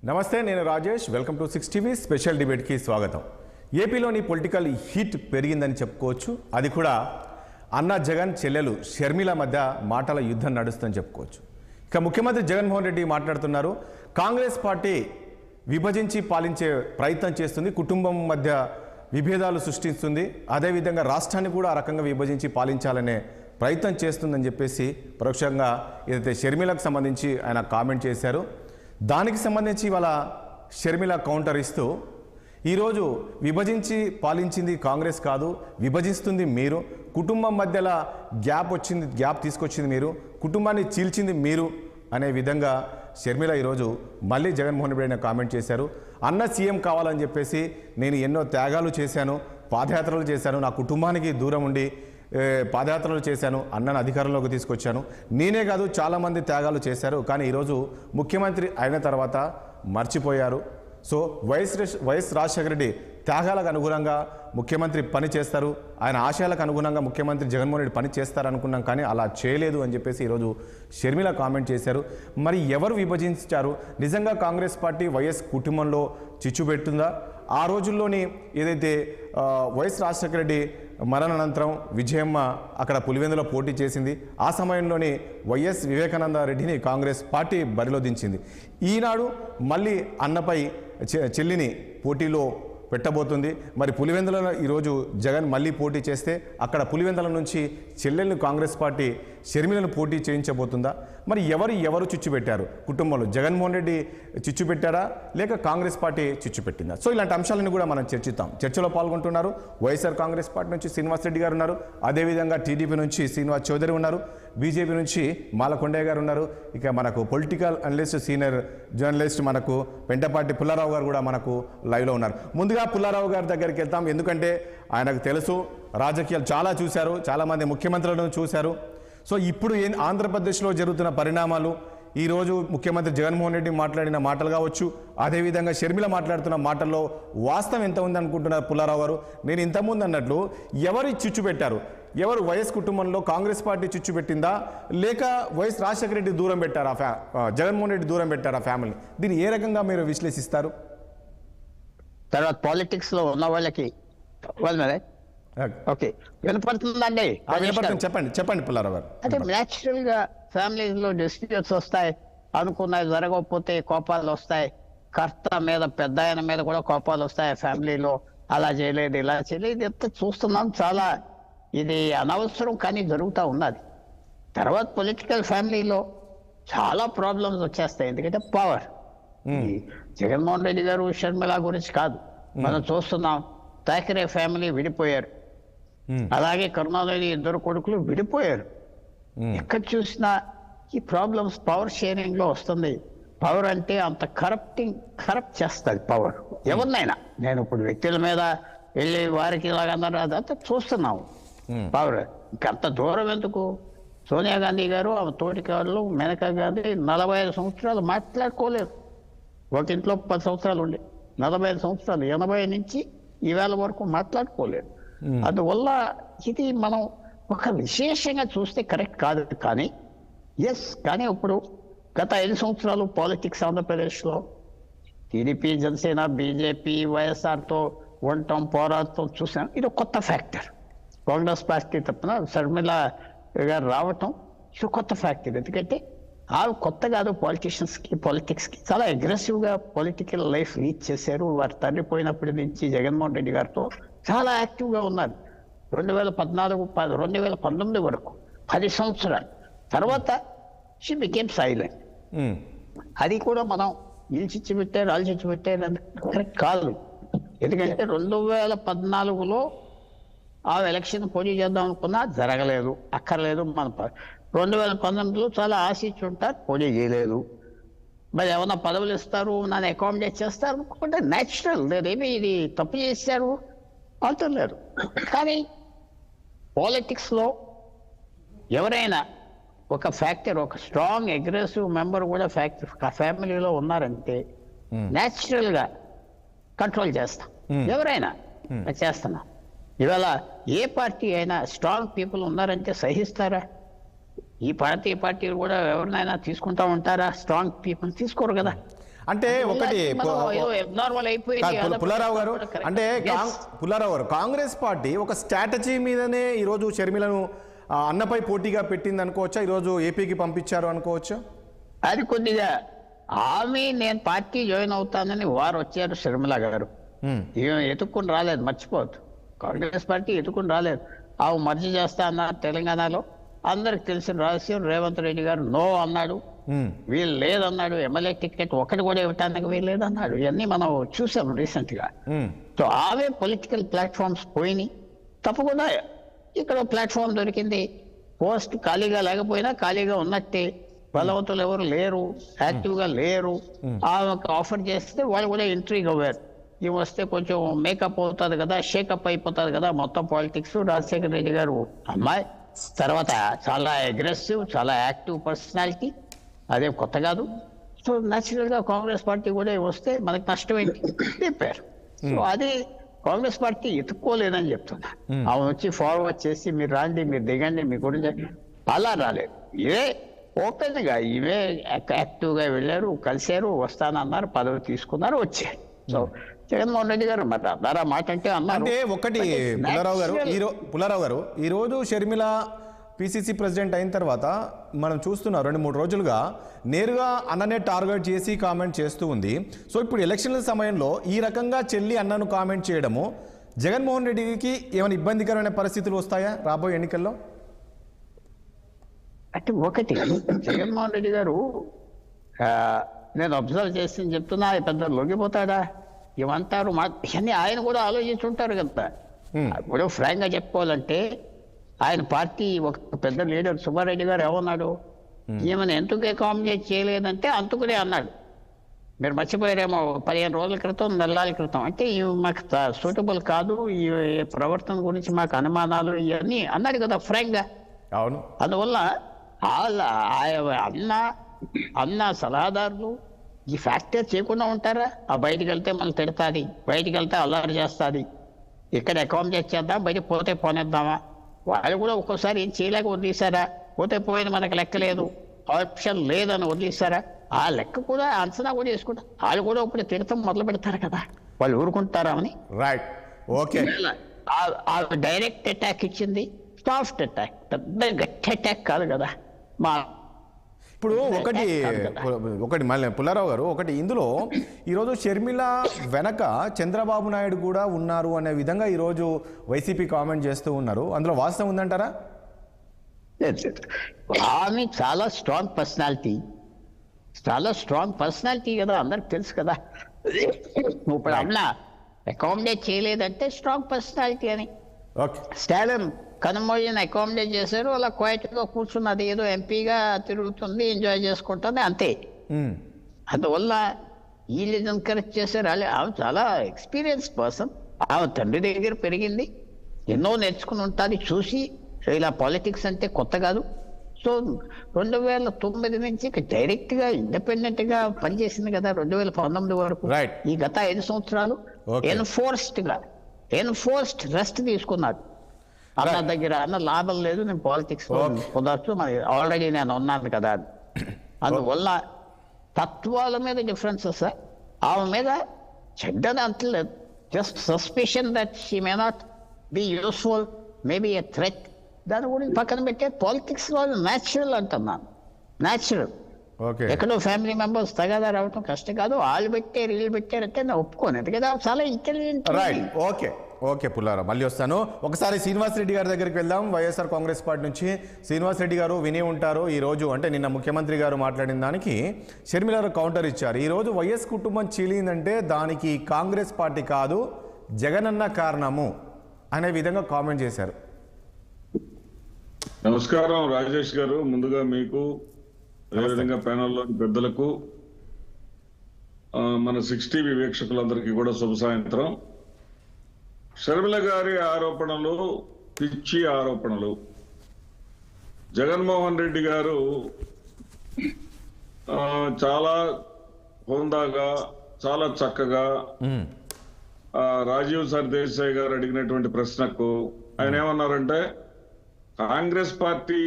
నమస్తే, నేను Rajesh. Welcome to 6 TV special డిబేట్కి స్వాగతం. ఏపీలోని పొలిటికల్ హీట్ పెరిగిందని చెప్పుకోవచ్చు. అది కూడా అన్న జగన్ చెల్లెలు షర్మిల మధ్య మాటల యుద్ధం నడుస్తుందని చెప్పుకోవచ్చు. ఇక ముఖ్యమంత్రి జగన్మోహన్ రెడ్డి మాట్లాడుతున్నారు. కాంగ్రెస్ పార్టీ విభజించి పాలించే ప్రయత్నం చేస్తుంది, కుటుంబం మధ్య విభేదాలు సృష్టిస్తుంది, అదేవిధంగా రాష్ట్రాన్ని కూడా ఆ రకంగా విభజించి పాలించాలనే ప్రయత్నం చేస్తుందని చెప్పేసి పరోక్షంగా ఏదైతే షర్మిలకు సంబంధించి ఆయన కామెంట్ చేశారు. దానికి సంబంధించి వాళ్ళ షర్మిల కౌంటర్ ఇస్తూ, ఈరోజు విభజించి పాలించింది కాంగ్రెస్ కాదు, విభజిస్తుంది మీరు, కుటుంబం మధ్యలో గ్యాప్ తీసుకొచ్చింది మీరు, కుటుంబాన్ని చీల్చింది మీరు అనే విధంగా షర్మిల ఈరోజు మళ్ళీ జగన్మోహన్ రెడ్డి కామెంట్ చేశారు. అన్న సీఎం కావాలని చెప్పేసి నేను ఎన్నో త్యాగాలు చేశాను, పాదయాత్రలు చేశాను, నా కుటుంబానికి దూరం ఉండి పాదయాత్రలు చేశాను, అన్నను అధికారంలోకి తీసుకొచ్చాను, నేనే కాదు చాలామంది త్యాగాలు చేశారు, కానీ ఈరోజు ముఖ్యమంత్రి అయిన తర్వాత మర్చిపోయారు. సో వైఎస్ రాజశేఖర రెడ్డి త్యాగాలకు అనుగుణంగా ముఖ్యమంత్రి పని చేస్తారు, ఆయన ఆశయాలకు అనుగుణంగా ముఖ్యమంత్రి జగన్మోహన్ రెడ్డి పని చేస్తారనుకున్నాం, కానీ అలా చేయలేదు అని చెప్పేసి ఈరోజు షర్మిల కామెంట్ చేశారు. మరి ఎవరు విభజించారు? నిజంగా కాంగ్రెస్ పార్టీ వైఎస్ కుటుంబంలో చిచ్చు పెడుతుందా? ఆ రోజుల్లోని ఏదైతే వైఎస్ రాజశేఖర రెడ్డి మరణానంతరం విజయమ్మ అక్కడ పులివెందులో పోటీ చేసింది, ఆ సమయంలోని వైఎస్ వివేకానంద రెడ్డిని కాంగ్రెస్ పార్టీ బరిలో దించింది. ఈనాడు మళ్ళీ అన్నపై చెల్లిని పోటీలో పెట్టబోతుంది. మరి పులివెందులలో ఈరోజు జగన్ మళ్ళీ పోటీ చేస్తే అక్కడ పులివెందుల నుంచి చెల్లెలను కాంగ్రెస్ పార్టీ షర్మిలను పోటీ చేయించబోతుందా? మరి ఎవరు చిచ్చు పెట్టారు కుటుంబంలో? జగన్మోహన్ రెడ్డి చిచ్చు పెట్టారా లేక కాంగ్రెస్ పార్టీ చిచ్చు పెట్టిందా? సో ఇలాంటి అంశాలను కూడా మనం చర్చిద్దాం. చర్చలో పాల్గొంటున్నారు వైఎస్ఆర్ కాంగ్రెస్ పార్టీ నుంచి శ్రీనివాస్ రెడ్డి గారు ఉన్నారు, అదేవిధంగా టీడీపీ నుంచి శ్రీనివాస్ చౌదరి ఉన్నారు, బీజేపీ నుంచి మాలకొండయ్య గారు ఉన్నారు, ఇక మనకు పొలిటికల్ అనలిస్ట్ సీనియర్ జర్నలిస్ట్ మనకు పెంటపాటి పుల్లారావు గారు కూడా మనకు లైవ్లో ఉన్నారు. ముందుగా పుల్లారావు గారి దగ్గరికి వెళ్తాం, ఎందుకంటే ఆయనకు తెలుసు, రాజకీయాలు చాలా చూశారు, చాలామంది ముఖ్యమంత్రులను చూశారు. సో ఇప్పుడు ఆంధ్రప్రదేశ్లో జరుగుతున్న పరిణామాలు, ఈరోజు ముఖ్యమంత్రి జగన్మోహన్ రెడ్డి మాట్లాడిన మాటలు కావచ్చు, అదేవిధంగా షర్మిల మాట్లాడుతున్న మాటల్లో వాస్తవం ఎంత ఉందనుకుంటున్నారు పుల్లారావు గారు? నేను ఇంతకుముందు అన్నట్లు ఎవరు చిచ్చు పెట్టారు? ఎవరు వైఎస్ కుటుంబంలో కాంగ్రెస్ పార్టీ చిచ్చు పెట్టిందా లేక వైఎస్ రాజశేఖర రెడ్డి దూరం పెట్టారా, జగన్మోహన్ రెడ్డి దూరం పెట్టారా ఫ్యామిలీ? దీన్ని ఏ రకంగా మీరు విశ్లేషిస్తారు? తర్వాత పాలిటిక్స్ లో ఉన్న వాళ్ళకి ఓకే వినపడుతుందండి. చెప్పండి పుల్లారావు గారు. అంటే న్యాచురల్ గా ఫ్యామిలీస్ లో డిస్ప్యూట్స్ వస్తాయి, అనుకున్నది జరగకపోతే కోపాలు వస్తాయి, కర్త మీద పెద్ద ఆయన మీద కూడా కోపాలు వస్తాయి ఫ్యామిలీలో. అలా చేయలేదు, ఇలా చేయలేదు, ఎంత చూస్తున్నాం. చాలా ఇది అనవసరం కానీ జరుగుతూ ఉన్నది. తర్వాత పొలిటికల్ ఫ్యామిలీలో చాలా ప్రాబ్లమ్స్ వచ్చేస్తాయి, ఎందుకంటే పవర్. జగన్మోహన్ రెడ్డి గారు షర్మిల గురించి కాదు, మనం చూస్తున్నాం. థాకరే ఫ్యామిలీ విడిపోయారు, అలాగే కరుణానిధి ఇద్దరు కొడుకులు విడిపోయారు. ఎక్కడ చూసినా ఈ ప్రాబ్లమ్స్ పవర్ షేరింగ్ లో వస్తుంది. పవర్ అంటే అంత కరప్ట్ చేస్తుంది పవర్ ఎవరినైనా. నేను ఇప్పుడు వ్యక్తుల మీద వెళ్ళి వారికి ఇలాగన్నారు, అదంతా చూస్తున్నాము. పవర్ ఇంకంత దూరం ఎందుకు? సోనియా గాంధీ గారు ఆమె తోటికారులు మేనకా గాంధీ 45 సంవత్సరాలు మాట్లాడుకోలేదు. ఒక ఇంట్లో 10 సంవత్సరాలు ఉండి 45 సంవత్సరాలు, 80 నుంచి ఈవేళ వరకు మాట్లాడుకోలేదు. అందువల్ల ఇది మనం ఒక విశేషంగా చూస్తే కరెక్ట్ కాదు. కానీ కానీ ఇప్పుడు గత 5 సంవత్సరాలు పాలిటిక్స్ ఆంధ్రప్రదేశ్లో టీడీపీ, జనసేన, బీజేపీ, వైఎస్ఆర్తో ఉండటం, పోరాటం చూసాం. ఇది కొత్త ఫ్యాక్టర్. కాంగ్రెస్ పార్టీ తప్పన షర్మిల గారు రావటం ఇది కొత్త ఫ్యాక్టర్. ఎందుకంటే ఆమె కొత్త కాదు, పాలిటిక్స్కి చాలా అగ్రెసివ్గా పొలిటికల్ లైఫ్ లీడ్ చేశారు. వారి తండ్రి పోయినప్పటి నుంచి జగన్మోహన్ రెడ్డి గారితో చాలా యాక్టివ్గా ఉన్నారు. 2019 వరకు 10 సంవత్సరాలు తర్వాత షీ బికేమ్ సైలెంట్. అది కూడా మనం ఇల్చిచ్చి పెట్టారు కరెక్ట్ కాదు. ఎందుకంటే 2014లో ఆ ఎలక్షన్ పోటీ చేద్దాం అనుకున్నా జరగలేదు, అక్కర్లేదు. మన 2019లో చాలా ఆశించి ఉంటారు, పోటీ చేయలేదు. మరి ఏమన్నా పదవులు ఇస్తారు, నన్ను అకామిడేట్ చేస్తారు అనుకుంటే న్యాచురల్. లేదేమి ఇది తప్పు చేశారు అంటున్నారు. కానీ పాలిటిక్స్లో ఎవరైనా ఒక ఫ్యాక్టర్, ఒక స్ట్రాంగ్ అగ్రెసివ్ మెంబర్ కూడా ఫ్యామిలీలో ఉన్నారంటే న్యాచురల్గా కంట్రోల్ చేస్తాం. ఎవరైనా చేస్తున్నాం. ఇవాళ ఏ పార్టీ అయినా స్ట్రాంగ్ పీపుల్ ఉన్నారంటే సహిస్తారా? ఈ పార్టీలు కూడా ఎవరినైనా తీసుకుంటా ఉంటారా? స్ట్రాంగ్ పీపుల్ తీసుకోరు కదా. అంటే ఒకటి నార్మల్ కాదు, పుల్లారావు గారు అంటే పుల్లారావు గారు కాంగ్రెస్ పార్టీ ఒక స్ట్రాటజీ మీదనే ఈరోజు షర్మిలను అన్నపై పోటీగా పెట్టింది అనుకోవచ్చా, ఈరోజు ఏపీకి పంపించారు అనుకోవచ్చా? అది కొద్దిగా ఆమె నేను పార్టీ జాయిన్ అవుతానని వారు వచ్చారు షర్మిల గారు, ఎత్తుక్కుని రాలేదు, మర్చిపోవద్దు. కాంగ్రెస్ పార్టీ ఎత్తుకుని రాలేదు. ఆమె మర్జీ చేస్తా అన్నారు తెలంగాణలో, అందరికి తెలిసిన రహస్యం. రేవంత్ రెడ్డి గారు నో అన్నాడు, వీళ్ళు లేదన్నాడు, ఎమ్మెల్యే టికెట్ ఒకటి కూడా ఇవ్వటానికి వీలు లేదన్నాడు. ఇవన్నీ మనం చూసాం రీసెంట్ గా. సో ఆమె పొలిటికల్ ప్లాట్ఫామ్స్ పోయినాయి, తప్పకుండా ఇక్కడ ప్లాట్ఫామ్ దొరికింది. పోస్ట్ ఖాళీగా లేకపోయినా ఖాళీగా ఉన్నట్టే, బలవంతులు ఎవరు లేరు, యాక్టివ్ గా లేరు. ఆమెకు ఆఫర్ చేస్తే వాళ్ళు కూడా ఇంట్రీగ్ అవ్వారు. ఇవి వస్తే కొంచెం మేకప్ అవుతుంది కదా, షేకప్ అయిపోతుంది కదా మొత్తం పాలిటిక్స్. రాజశేఖర రెడ్డి గారు అమ్మాయి తర్వాత చాలా అగ్రెసివ్, చాలా యాక్టివ్ పర్సనాలిటీ, అదేం కొత్త కాదు. సో న్యాచురల్ గా కాంగ్రెస్ పార్టీ కూడా వస్తే మనకు నష్టం ఏంటి చెప్పారు. సో అది కాంగ్రెస్ పార్టీ ఎత్తుక్కోలేదని చెప్తున్నా. ఆమె వచ్చి ఫార్వర్డ్ చేసి మీరు రాండి, మీరు దిగండి, మీ గురించి అలా రాలేదు. ఇవే ఓపెన్ గా ఇవే యాక్టివ్ గా వెళ్ళారు, కలిశారు, వస్తానన్నారు, పదవి తీసుకున్నారు, వచ్చారు. సో జగన్మోహన్ రెడ్డి గారు మరి అన్నారా మాట అంటే అన్నారు. అంటే ఒకటి పుల్లారావు గారు ఈ రోజు షర్మిల పిసిసి ప్రెసిడెంట్ అయిన తర్వాత మనం చూస్తున్నాం 2-3 రోజులుగా నేరుగా అన్ననే టార్గెట్ చేసి కామెంట్ చేస్తూ ఉంది. సో ఇప్పుడు ఎలక్షన్ల సమయంలో ఈ రకంగా చెల్లి అన్నను కామెంట్ చేయడము జగన్మోహన్ రెడ్డికి ఏమైనా ఇబ్బందికరమైన పరిస్థితులు వస్తాయా రాబోయే ఎన్నికల్లో? అంటే ఒకటి జగన్మోహన్ రెడ్డి గారు నేను అబ్జర్వ్ చేసి చెప్తున్నా, పెద్ద లొంగిపోతాడా ఇవంటారు ఇవన్నీ ఆయన కూడా ఆలోచించుంటారు కదా. ఇప్పుడు ఫ్రాంక్ గా చెప్పుకోవాలంటే ఆయన పార్టీ ఒక పెద్ద లీడర్ సుబ్బారెడ్డి గారు ఏమన్నాడు, ఈమెను ఎందుకు అకామిడేట్ చేయలేదంటే అందుకునే అన్నాడు. మీరు మర్చిపోయారేమో 15 రోజుల క్రితం, నెలల క్రితం, అంటే మాకు సూటబుల్ కాదు, ఈ ప్రవర్తన గురించి మాకు అనుమానాలు ఇవన్నీ అన్నాడు కదా ఫ్రాంక్ గా. అవును. అందువల్ల అన్న సలహాదారులు ఈ ఫ్యాక్టర్ చేయకుండా ఉంటారా? ఆ బయటికి వెళ్తే మనం తిడతాది, బయటికి వెళ్తే అల్లరి చేస్తుంది, ఇక్కడ అకామిడేట్ చేద్దాం, బయటకు పోతే పోనేద్దామా? వాళ్ళు కూడా ఒక్కోసారి ఏం చేయలేక వదిలేశారా? పోతే పోయిన మనకు లెక్క లేదు, ఆప్షన్ లేదని వదిలేశారా? ఆ లెక్క కూడా అంచనా కూడా వేసుకుంటారు. వాళ్ళు కూడా ఇప్పుడు తిడతాం మొదలు పెడతారు కదా, వాళ్ళు ఊరుకుంటారా అని. Right, okay. డైరెక్ట్ అటాక్ ఇచ్చింది, సాఫ్ట్ అటాక్, పెద్ద గట్టి అటాక్ కాదు కదా. ఇప్పుడు ఒకటి మళ్ళీ పుల్లారావు గారు, ఒకటి ఇందులో ఈరోజు షర్మిల వెనక చంద్రబాబు నాయుడు కూడా ఉన్నారు అనే విధంగా ఈరోజు వైసీపీ కామెంట్ చేస్తూ ఉన్నారు. అందులో వాస్తవం ఉందంటారా? ఆమె చాలా స్ట్రాంగ్ పర్సనాలిటీ కదా, అందరికి తెలుసు కదా. ఇప్పుడు అన్న అకామిడేట్ చేయలేదంటే స్ట్రాంగ్ పర్సనాలిటీ అని. స్టాలిన్ కనుమోయిని అకామిడేట్ చేశారు, అలా క్వైట్ గా కూర్చున్నది, ఏదో ఎంపీగా తిరుగుతుంది, ఎంజాయ్ చేసుకుంటుంది, అంతే. అందువల్ల వీళ్ళు ఎంకరేజ్ చేశారు. ఆమె చాలా ఎక్స్పీరియన్స్ పర్సన్, ఆమె తండ్రి దగ్గర పెరిగింది, ఎన్నో నేర్చుకుని ఉంటుంది, చూసి ఇలా పాలిటిక్స్ అంటే కొత్త కాదు. సో 2009 నుంచి డైరెక్ట్ గా ఇండిపెండెంట్ గా పనిచేసింది కదా 2019 వరకు. ఈ గత 5 సంవత్సరాలు ఎన్ఫోర్స్డ్ రెస్ట్ తీసుకున్నారు. అన్న దగ్గర అన్న లాభం లేదు, నేను పాలిటిక్స్ కుదరచ్చు, మరి ఆల్రెడీ నేను ఉన్నాను కదా. అందువల్ల తత్వాల మీద డిఫరెన్సెస్, ఆమె మీద చెడ్డని అంటలేదు, just suspicion that she may not be useful, maybe a threat, దాని గురించి పక్కన పెట్టే పాలిటిక్స్ లో న్యాచురల్ అంటున్నాను. న్యాచురల్, ఎక్కడో ఫ్యామిలీ మెంబర్స్ తగాదా రావటం కష్టం కాదు. వాళ్ళు పెట్టారు వీళ్ళు పెట్టారంటే నేను ఒప్పుకోను, ఎందుకంటే చాలా ఇంటెలిజెంట్. ఓకే పుల్లారావు, మళ్ళీ వస్తాను. ఒకసారి శ్రీనివాస్ రెడ్డి గారి దగ్గరికి వెళ్దాం. వైఎస్ఆర్ కాంగ్రెస్ పార్టీ నుంచి శ్రీనివాస్ రెడ్డి గారు విని ఉంటారు. ఈ రోజు అంటే నిన్న ముఖ్యమంత్రి గారు మాట్లాడిన దానికి షర్మిల గారు కౌంటర్ ఇచ్చారు. ఈ రోజు వైఎస్ కుటుంబం చీలిందంటే దానికి కాంగ్రెస్ పార్టీ కాదు, జగనన్న కారణము అనే విధంగా కామెంట్ చేశారు. నమస్కారం రాజేష్ గారు, ముందుగా మీకు, అదేవిధంగా ప్యానల్లోని పెద్దలకు, మన 6 టీవీ వీక్షకులందరికీ కూడా శుభ సాయంత్రం. షర్మిల గారి ఆరోపణలు పిచ్చి ఆరోపణలు. జగన్మోహన్ రెడ్డి గారు చాలా హోందాగా, చాలా చక్కగా రాజీవ్ సర్దేశాయ్ గారు అడిగినటువంటి ప్రశ్నకు ఆయన ఏమన్నారంటే, కాంగ్రెస్ పార్టీ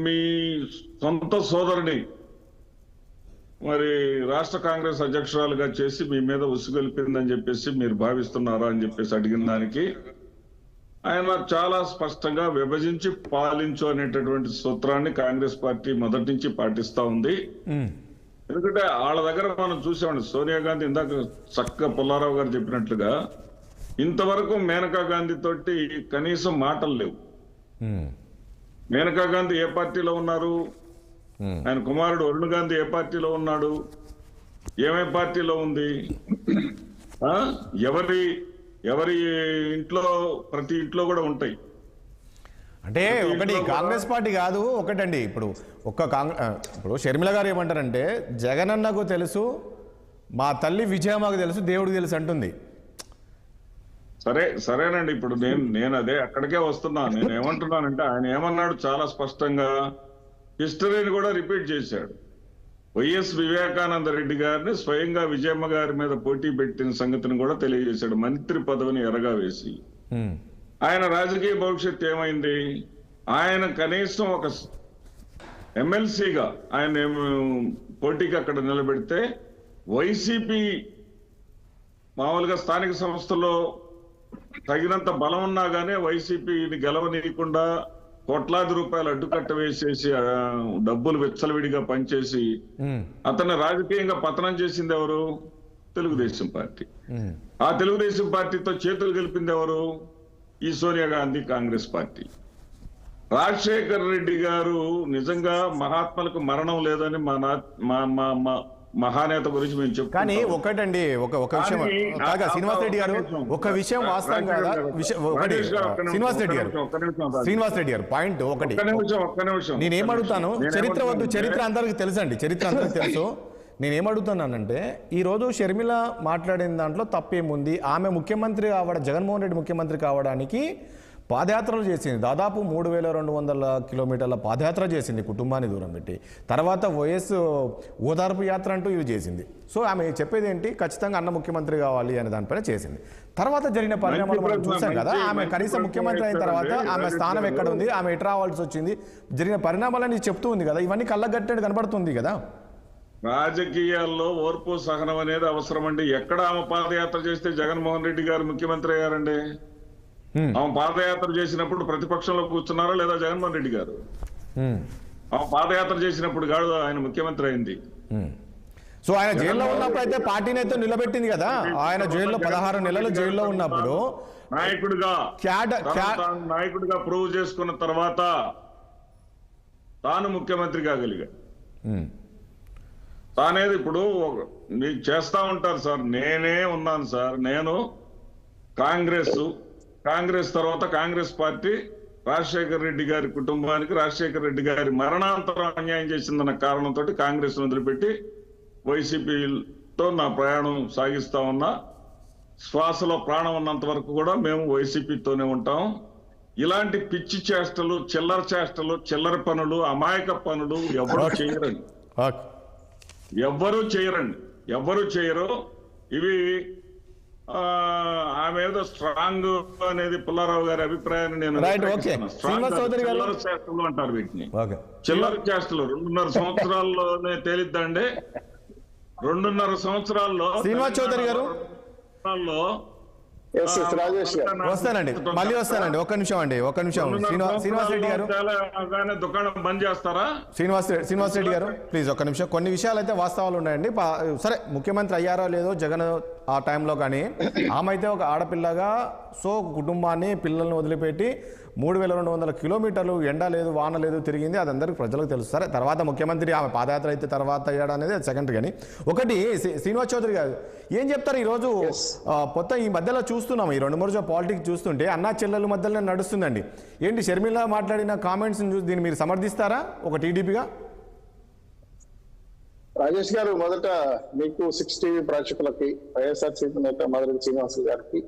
మీ సొంత సోదరుని మరి రాష్ట్ర కాంగ్రెస్ అధ్యక్షురాలుగా చేసి మీ మీద ఉసుగొల్పిందని చెప్పేసి మీరు భావిస్తున్నారా అని చెప్పేసి అడిగిన దానికి ఆయన చాలా స్పష్టంగా విభజించి పాలించు అనేటటువంటి సూత్రాన్ని కాంగ్రెస్ పార్టీ మొదటి నుంచి పాటిస్తా ఉంది. ఎందుకంటే వాళ్ళ దగ్గర మనం చూసామండి, సోనియా గాంధీ ఇందాక చక్కగా పుల్లారావు గారు చెప్పినట్లుగా ఇంతవరకు మేనకా గాంధీ తోటి కనీసం మాటలు లేవు. మేనకా గాంధీ ఏ పార్టీలో ఉన్నారు, ఆయన కుమారుడు వరుణ్ గాంధీ ఏ పార్టీలో ఉన్నాడు, ఏమే పార్టీలో ఉంది, ఎవరి ఇంట్లో ప్రతి ఇంట్లో కూడా ఉంటాయి. అంటే ఒకటి కాంగ్రెస్ పార్టీ కాదు, ఒకటండి ఇప్పుడు ఇప్పుడు షర్మిల గారు ఏమంటారంటే జగనన్నకు తెలుసు, మా తల్లి విజయమ్మకు తెలుసు, దేవుడికి తెలుసు అంటుంది. సరేనండి, ఇప్పుడు నేను అదే అక్కడికే వస్తున్నా. నేను ఏమంటున్నానంటే ఆయన ఏమన్నాడు చాలా స్పష్టంగా హిస్టరీని కూడా రిపీట్ చేశాడు. వైఎస్ వివేకానంద రెడ్డి గారిని స్వయంగా విజయమ్మ గారి మీద పోటీ పెట్టిన సంగతిని కూడా తెలియజేశాడు, మంత్రి పదవిని ఎరగా వేసి. ఆయన రాజకీయ భవిష్యత్తు ఏమైంది? ఆయన కనీసం ఒక ఎమ్మెల్సీగా ఆయన పోటీకి అక్కడ నిలబెడితే వైసీపీ మామూలుగా స్థానిక సంస్థల్లో తగినంత బలం ఉన్నా గానీ వైసీపీని గెలవనీయకుండా కోట్లాది రూపాయలు అడ్డుకట్ట వేసేసి డబ్బులు విచ్చలవిడిగా పనిచేసి అతన్ని రాజకీయంగా పతనం చేసింది ఎవరు? తెలుగుదేశం పార్టీ. ఆ తెలుగుదేశం పార్టీతో చేతులు గెలిపింది ఎవరు? ఈ సోనియా గాంధీ కాంగ్రెస్ పార్టీ. రాజశేఖర్ రెడ్డి గారు నిజంగా మహాత్ములకు మరణం లేదని మహానేత గురించి మేము చెప్తాం. కానీ ఒకటండి, ఒక విషయం కాగా శ్రీనివాస్ రెడ్డి గారు, ఒక విషయం వాస్తవం కాదా? ఒకటి శ్రీనివాస్ రెడ్డి గారు పాయింట్ ఒకటి. నేనేమడుగుతాను, చరిత్ర వద్దు, చరిత్ర అందరికి తెలుసండి, చరిత్ర అందరికి తెలుసు. నేనేమడుగుతున్నానంటే ఈరోజు షర్మిల మాట్లాడిన దాంట్లో తప్పేముంది? ఆమె ముఖ్యమంత్రి జగన్మోహన్ రెడ్డి ముఖ్యమంత్రి కావడానికి పాదయాత్రలు చేసింది, దాదాపు 3200 కిలోమీటర్ల పాదయాత్ర చేసింది కుటుంబాన్ని దూరం పెట్టి. తర్వాత వైఎస్ ఓదార్పు యాత్ర అంటూ ఇవి చేసింది. సో ఆమె చెప్పేది ఏంటి? ఖచ్చితంగా అన్న ముఖ్యమంత్రి కావాలి అనే దానిపైన చేసింది. తర్వాత జరిగిన పరిణామాలు మనం చూసాం కదా. ఆమె కనీసం ముఖ్యమంత్రి అయిన తర్వాత ఆమె స్థానం ఎక్కడ ఉంది, ఆమె ఎటు రావాల్సి వచ్చింది, జరిగిన పరిణామాలని చెప్తూ ఉంది కదా. ఇవన్నీ కళ్ళగట్టేది కనబడుతుంది కదా. రాజకీయాల్లో ఓర్పు సహనం అనేది అవసరం అండి. ఎక్కడ ఆమె పాదయాత్ర చేస్తే జగన్మోహన్ రెడ్డి గారు ముఖ్యమంత్రి అయ్యారండి? ఆమె పాదయాత్ర చేసినప్పుడు ప్రతిపక్షంలో కూర్చున్నారా లేదా జగన్మోహన్ రెడ్డి గారు? ఆమె పాదయాత్ర చేసినప్పుడు కాదు ఆయన ముఖ్యమంత్రి అయింది. సో ఆయన జైల్లో ఉన్నప్పుడు అయితే పార్టీని అయితే నిలబెట్టింది కదా. ఆయన జైల్లో 16 నెలలు జైల్లో ఉన్నప్పుడు నాయకుడిగా ప్రూవ్ చేసుకున్న తర్వాత తాను ముఖ్యమంత్రి కాగలిగా. తానేది ఇప్పుడు మీకు చేస్తా ఉంటారు సార్, నేనే ఉన్నాను సార్, నేను కాంగ్రెస్ తర్వాత కాంగ్రెస్ పార్టీ రాజశేఖర్ రెడ్డి గారి కుటుంబానికి రాజశేఖర్ రెడ్డి గారి మరణాంతరం అన్యాయం చేసిందన్న కారణంతో కాంగ్రెస్ వదిలిపెట్టి వైసీపీతో నా ప్రయాణం సాగిస్తా ఉన్నా. శ్వాసలో ప్రాణం ఉన్నంత వరకు కూడా మేము వైసీపీతోనే ఉంటాం. ఇలాంటి పిచ్చి చేష్టలు, చిల్లర పనులు, అమాయక పనులు ఎవరు చేయరు. ఇవి ఆమె ఏదో స్ట్రాంగ్ అనేది పుల్లారావు గారి అభిప్రాయాన్ని నేను చిల్లర చేష్టలు అంటారు వీటిని. చిల్లర చేష్టలు 2.5 సంవత్సరాల్లోనే తేలిద్దండి. 2.5 సంవత్సరాల్లో శ్రీనివాస్ చౌదరి గారు వస్తానండి, మళ్ళీ వస్తానండి. ఒక్క నిమిషం శ్రీనివాస్ రెడ్డి గారు, దుకాణం బంద్ చేస్తారా? శ్రీనివాస్ రెడ్డి గారు ప్లీజ్ ఒక్క నిమిషం. కొన్ని విషయాలు అయితే వాస్తవాలు ఉన్నాయండి. సరే, ముఖ్యమంత్రి అయ్యారో లేదో జగన్ ఆ టైంలో, కానీ ఆమె అయితే ఒక ఆడపిల్లగా కుటుంబాన్ని పిల్లల్ని వదిలిపెట్టి 3200 కిలోమీటర్లు ఎండ లేదు వాన లేదు తిరిగింది. అది అందరికీ ప్రజలకు తెలుసు. సరే, తర్వాత ముఖ్యమంత్రి ఆమె పాదయాత్ర అయితే తర్వాత అయ్యాడు అనేది సెకండ్. కానీ ఒకటి శ్రీనివాస్ చౌదరి గారు ఏం చెప్తారు? ఈరోజు మొత్తం ఈ మధ్యలో చూస్తున్నాము, ఈ 2-3 రోజుల పాలిటిక్స్ చూస్తుంటే అన్నా చెల్లెల మధ్యలో నడుస్తుందండి. ఏంటి షర్మిల మాట్లాడిన కామెంట్స్ చూసి దీన్ని మీరు సమర్థిస్తారా ఒక టీడీపీగా? రాజేష్ గారు, మొదట మీకు 6 టీవీ ప్రేక్షకులకి, వైఎస్ఆర్సీపీ నేత మధుర శ్రీనివాస్ గారికి,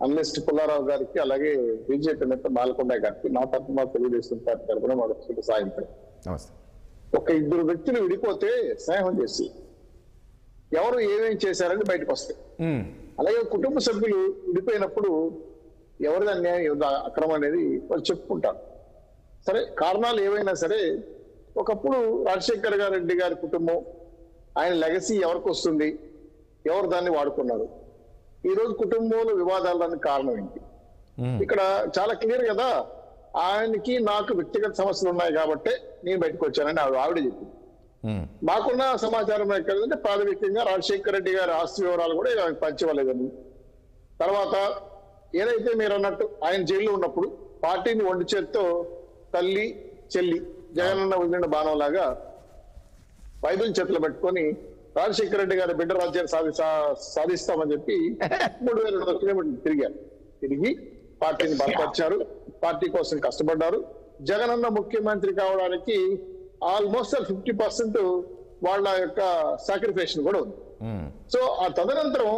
అనలిస్ట్ పుల్లారావు గారికి, అలాగే బీజేపీ నేత బాలకొండ గారికి నా తరఫున తెలుగుదేశం పార్టీ తరఫున మొదటి సాయంత్రం. ఒక 2 వ్యక్తులు విడిపోతే స్నేహం చేసి ఎవరు ఏమేమి చేశారని బయటకు వస్తాయి. అలాగే కుటుంబ సభ్యులు విడిపోయినప్పుడు ఎవరిది అన్యాయం అక్రమం అనేది వాళ్ళు చెప్పుకుంటారు. సరే, కారణాలు ఏవైనా సరే ఒకప్పుడు రాజశేఖర్ రెడ్డి గారి కుటుంబం ఆయన లెగసీ ఎవరికి వస్తుంది, ఎవరు దాన్ని వాడుకున్నారు, ఈ రోజు కుటుంబంలో వివాదాలకు కారణం ఏంటి? ఇక్కడ చాలా క్లియర్ కదా, ఆయనకి నాకు వ్యక్తిగత సమస్యలు ఉన్నాయి కాబట్టి నేను బయటకు వచ్చానని ఆవిడ చెప్పింది. మాకున్న సమాచారం ఎక్కడంటే ప్రాథమికంగా రాజశేఖర రెడ్డి గారి ఆస్తి వివరాలు కూడా ఆయనకు పంచవలేదని, తర్వాత ఏదైతే మీరు అన్నట్టు ఆయన జైల్లో ఉన్నప్పుడు పార్టీని ఒంటి చేత్తో తల్లి చెల్లి జగనన్న వదిలిన బాణం లాగా బైబిల్ చేతులు పెట్టుకొని రాజశేఖర రెడ్డి గారి బిడ్డ రాజ్యాన్ని సాధిస్తామని చెప్పి 3,200 కిలోమీటర్లు తిరిగి పార్టీని బలపరిచారు, పార్టీ కోసం కష్టపడ్డారు. జగనన్న ముఖ్యమంత్రి కావడానికి ఆల్మోస్ట్ 50% వాళ్ళ యొక్క సాక్రిఫికేషన్ కూడా ఉంది. సో ఆ తదనంతరం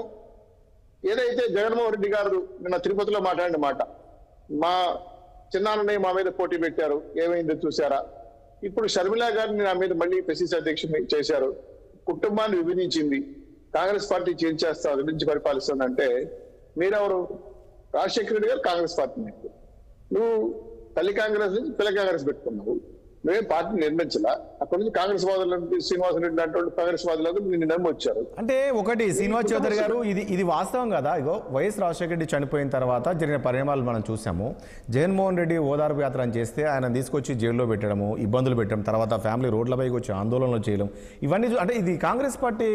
ఏదైతే జగన్మోహన్ రెడ్డి గారు నిన్న తిరుపతిలో మాట్లాడిన మాట, మా చిన్నాన్నని మా మీద పోటీ పెట్టారు, ఏమైందో చూసారా, ఇప్పుడు షర్మిల గారిని నా మీద మళ్ళీ పిసిసి అధ్యక్షుని చేశారు, కుటుంబాన్ని విభజించింది, కాంగ్రెస్ పార్టీ చేంజ్ చేస్తా విభజించి పరిపాలిస్తుందంటే మీరెవరు? రాజశేఖర రెడ్డి గారు కాంగ్రెస్ పార్టీ నాయకుడు, నువ్వు తల్లి కాంగ్రెస్ నుంచి పిల్ల కాంగ్రెస్ పెట్టుకున్నావు, నువ్వేం పార్టీ నిర్మించలా, అక్కడ నుంచి కాంగ్రెస్ వాదులు శ్రీనివాసరెడ్డి లాంటి కాంగ్రెస్ వాదులకు నిన్ను నమ్మి వచ్చారు. అంటే ఒకటి శ్రీనివాస్ చౌదరి గారు, ఇది వాస్తవం కదా. ఇగో వైఎస్ రాజశేఖర రెడ్డి చనిపోయిన తర్వాత జరిగిన పరిణామాలు మనం చూసాము. జగన్మోహన్ రెడ్డి ఓదార్పు యాత్ర అని చేస్తే ఆయన తీసుకొచ్చి జైల్లో పెట్టడము, ఇబ్బందులు పెట్టడం, తర్వాత ఫ్యామిలీ రోడ్లపైకి వచ్చి ఆందోళనలు చేయడం, ఇవన్నీ అంటే ఇది కాంగ్రెస్ పార్టీ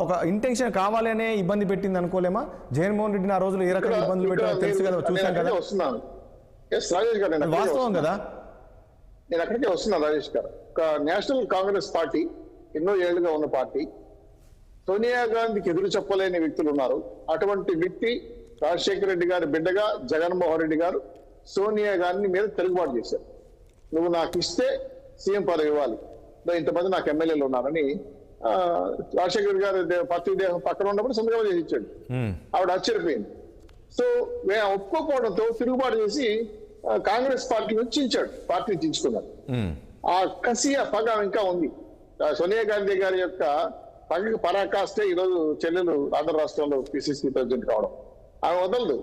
ఒక ఇంటెన్షన్ కావాలనే ఇబ్బంది పెట్టింది అనుకోలేమా? జగన్మోహన్ రెడ్డిని ఆ రోజులు ఏ రకంగా ఇబ్బందులు పెట్టారో తెలుసు కదా, చూసాం కదా, వాస్తవం కదా. నేను అక్కడికే వస్తున్నాను రాజేష్ గారు. ఒక నేషనల్ కాంగ్రెస్ పార్టీ ఎన్నో ఏళ్లుగా ఉన్న పార్టీ, సోనియా గాంధీకి ఎదురు చెప్పలేని వ్యక్తులు ఉన్నారు. అటువంటి వ్యక్తి రాజశేఖర రెడ్డి గారి బిడ్డగా జగన్మోహన్ రెడ్డి గారు సోనియా గాంధీ మీద తిరుగుబాటు చేశారు. నువ్వు నాకు ఇస్తే సీఎం పదవి ఇవ్వాలి, ఇంతమంది నాకు ఎమ్మెల్యేలు ఉన్నారని రాజశేఖర రెడ్డి గారు పార్టీ దేహం పక్కన ఉన్నప్పుడు సంతకం చేసి ఇచ్చాడు. ఆవిడ ఆశ్చర్యపోయింది. సో ఒప్పుకోకపోవడంతో తిరుగుబాటు చేసి కాంగ్రెస్ పార్టీ చించాడు, పార్టీని చించుకున్నాడు. ఆ కసి ఆ పగ ఇంకా ఉంది. సోనియా గాంధీ గారి యొక్క పగకి పరాకాష్టే ఈరోజు చెల్లెలు ఆంధ్ర రాష్ట్రంలో పిసిసి ప్రెసిడెంట్ కావడం. ఆమె వదలదు,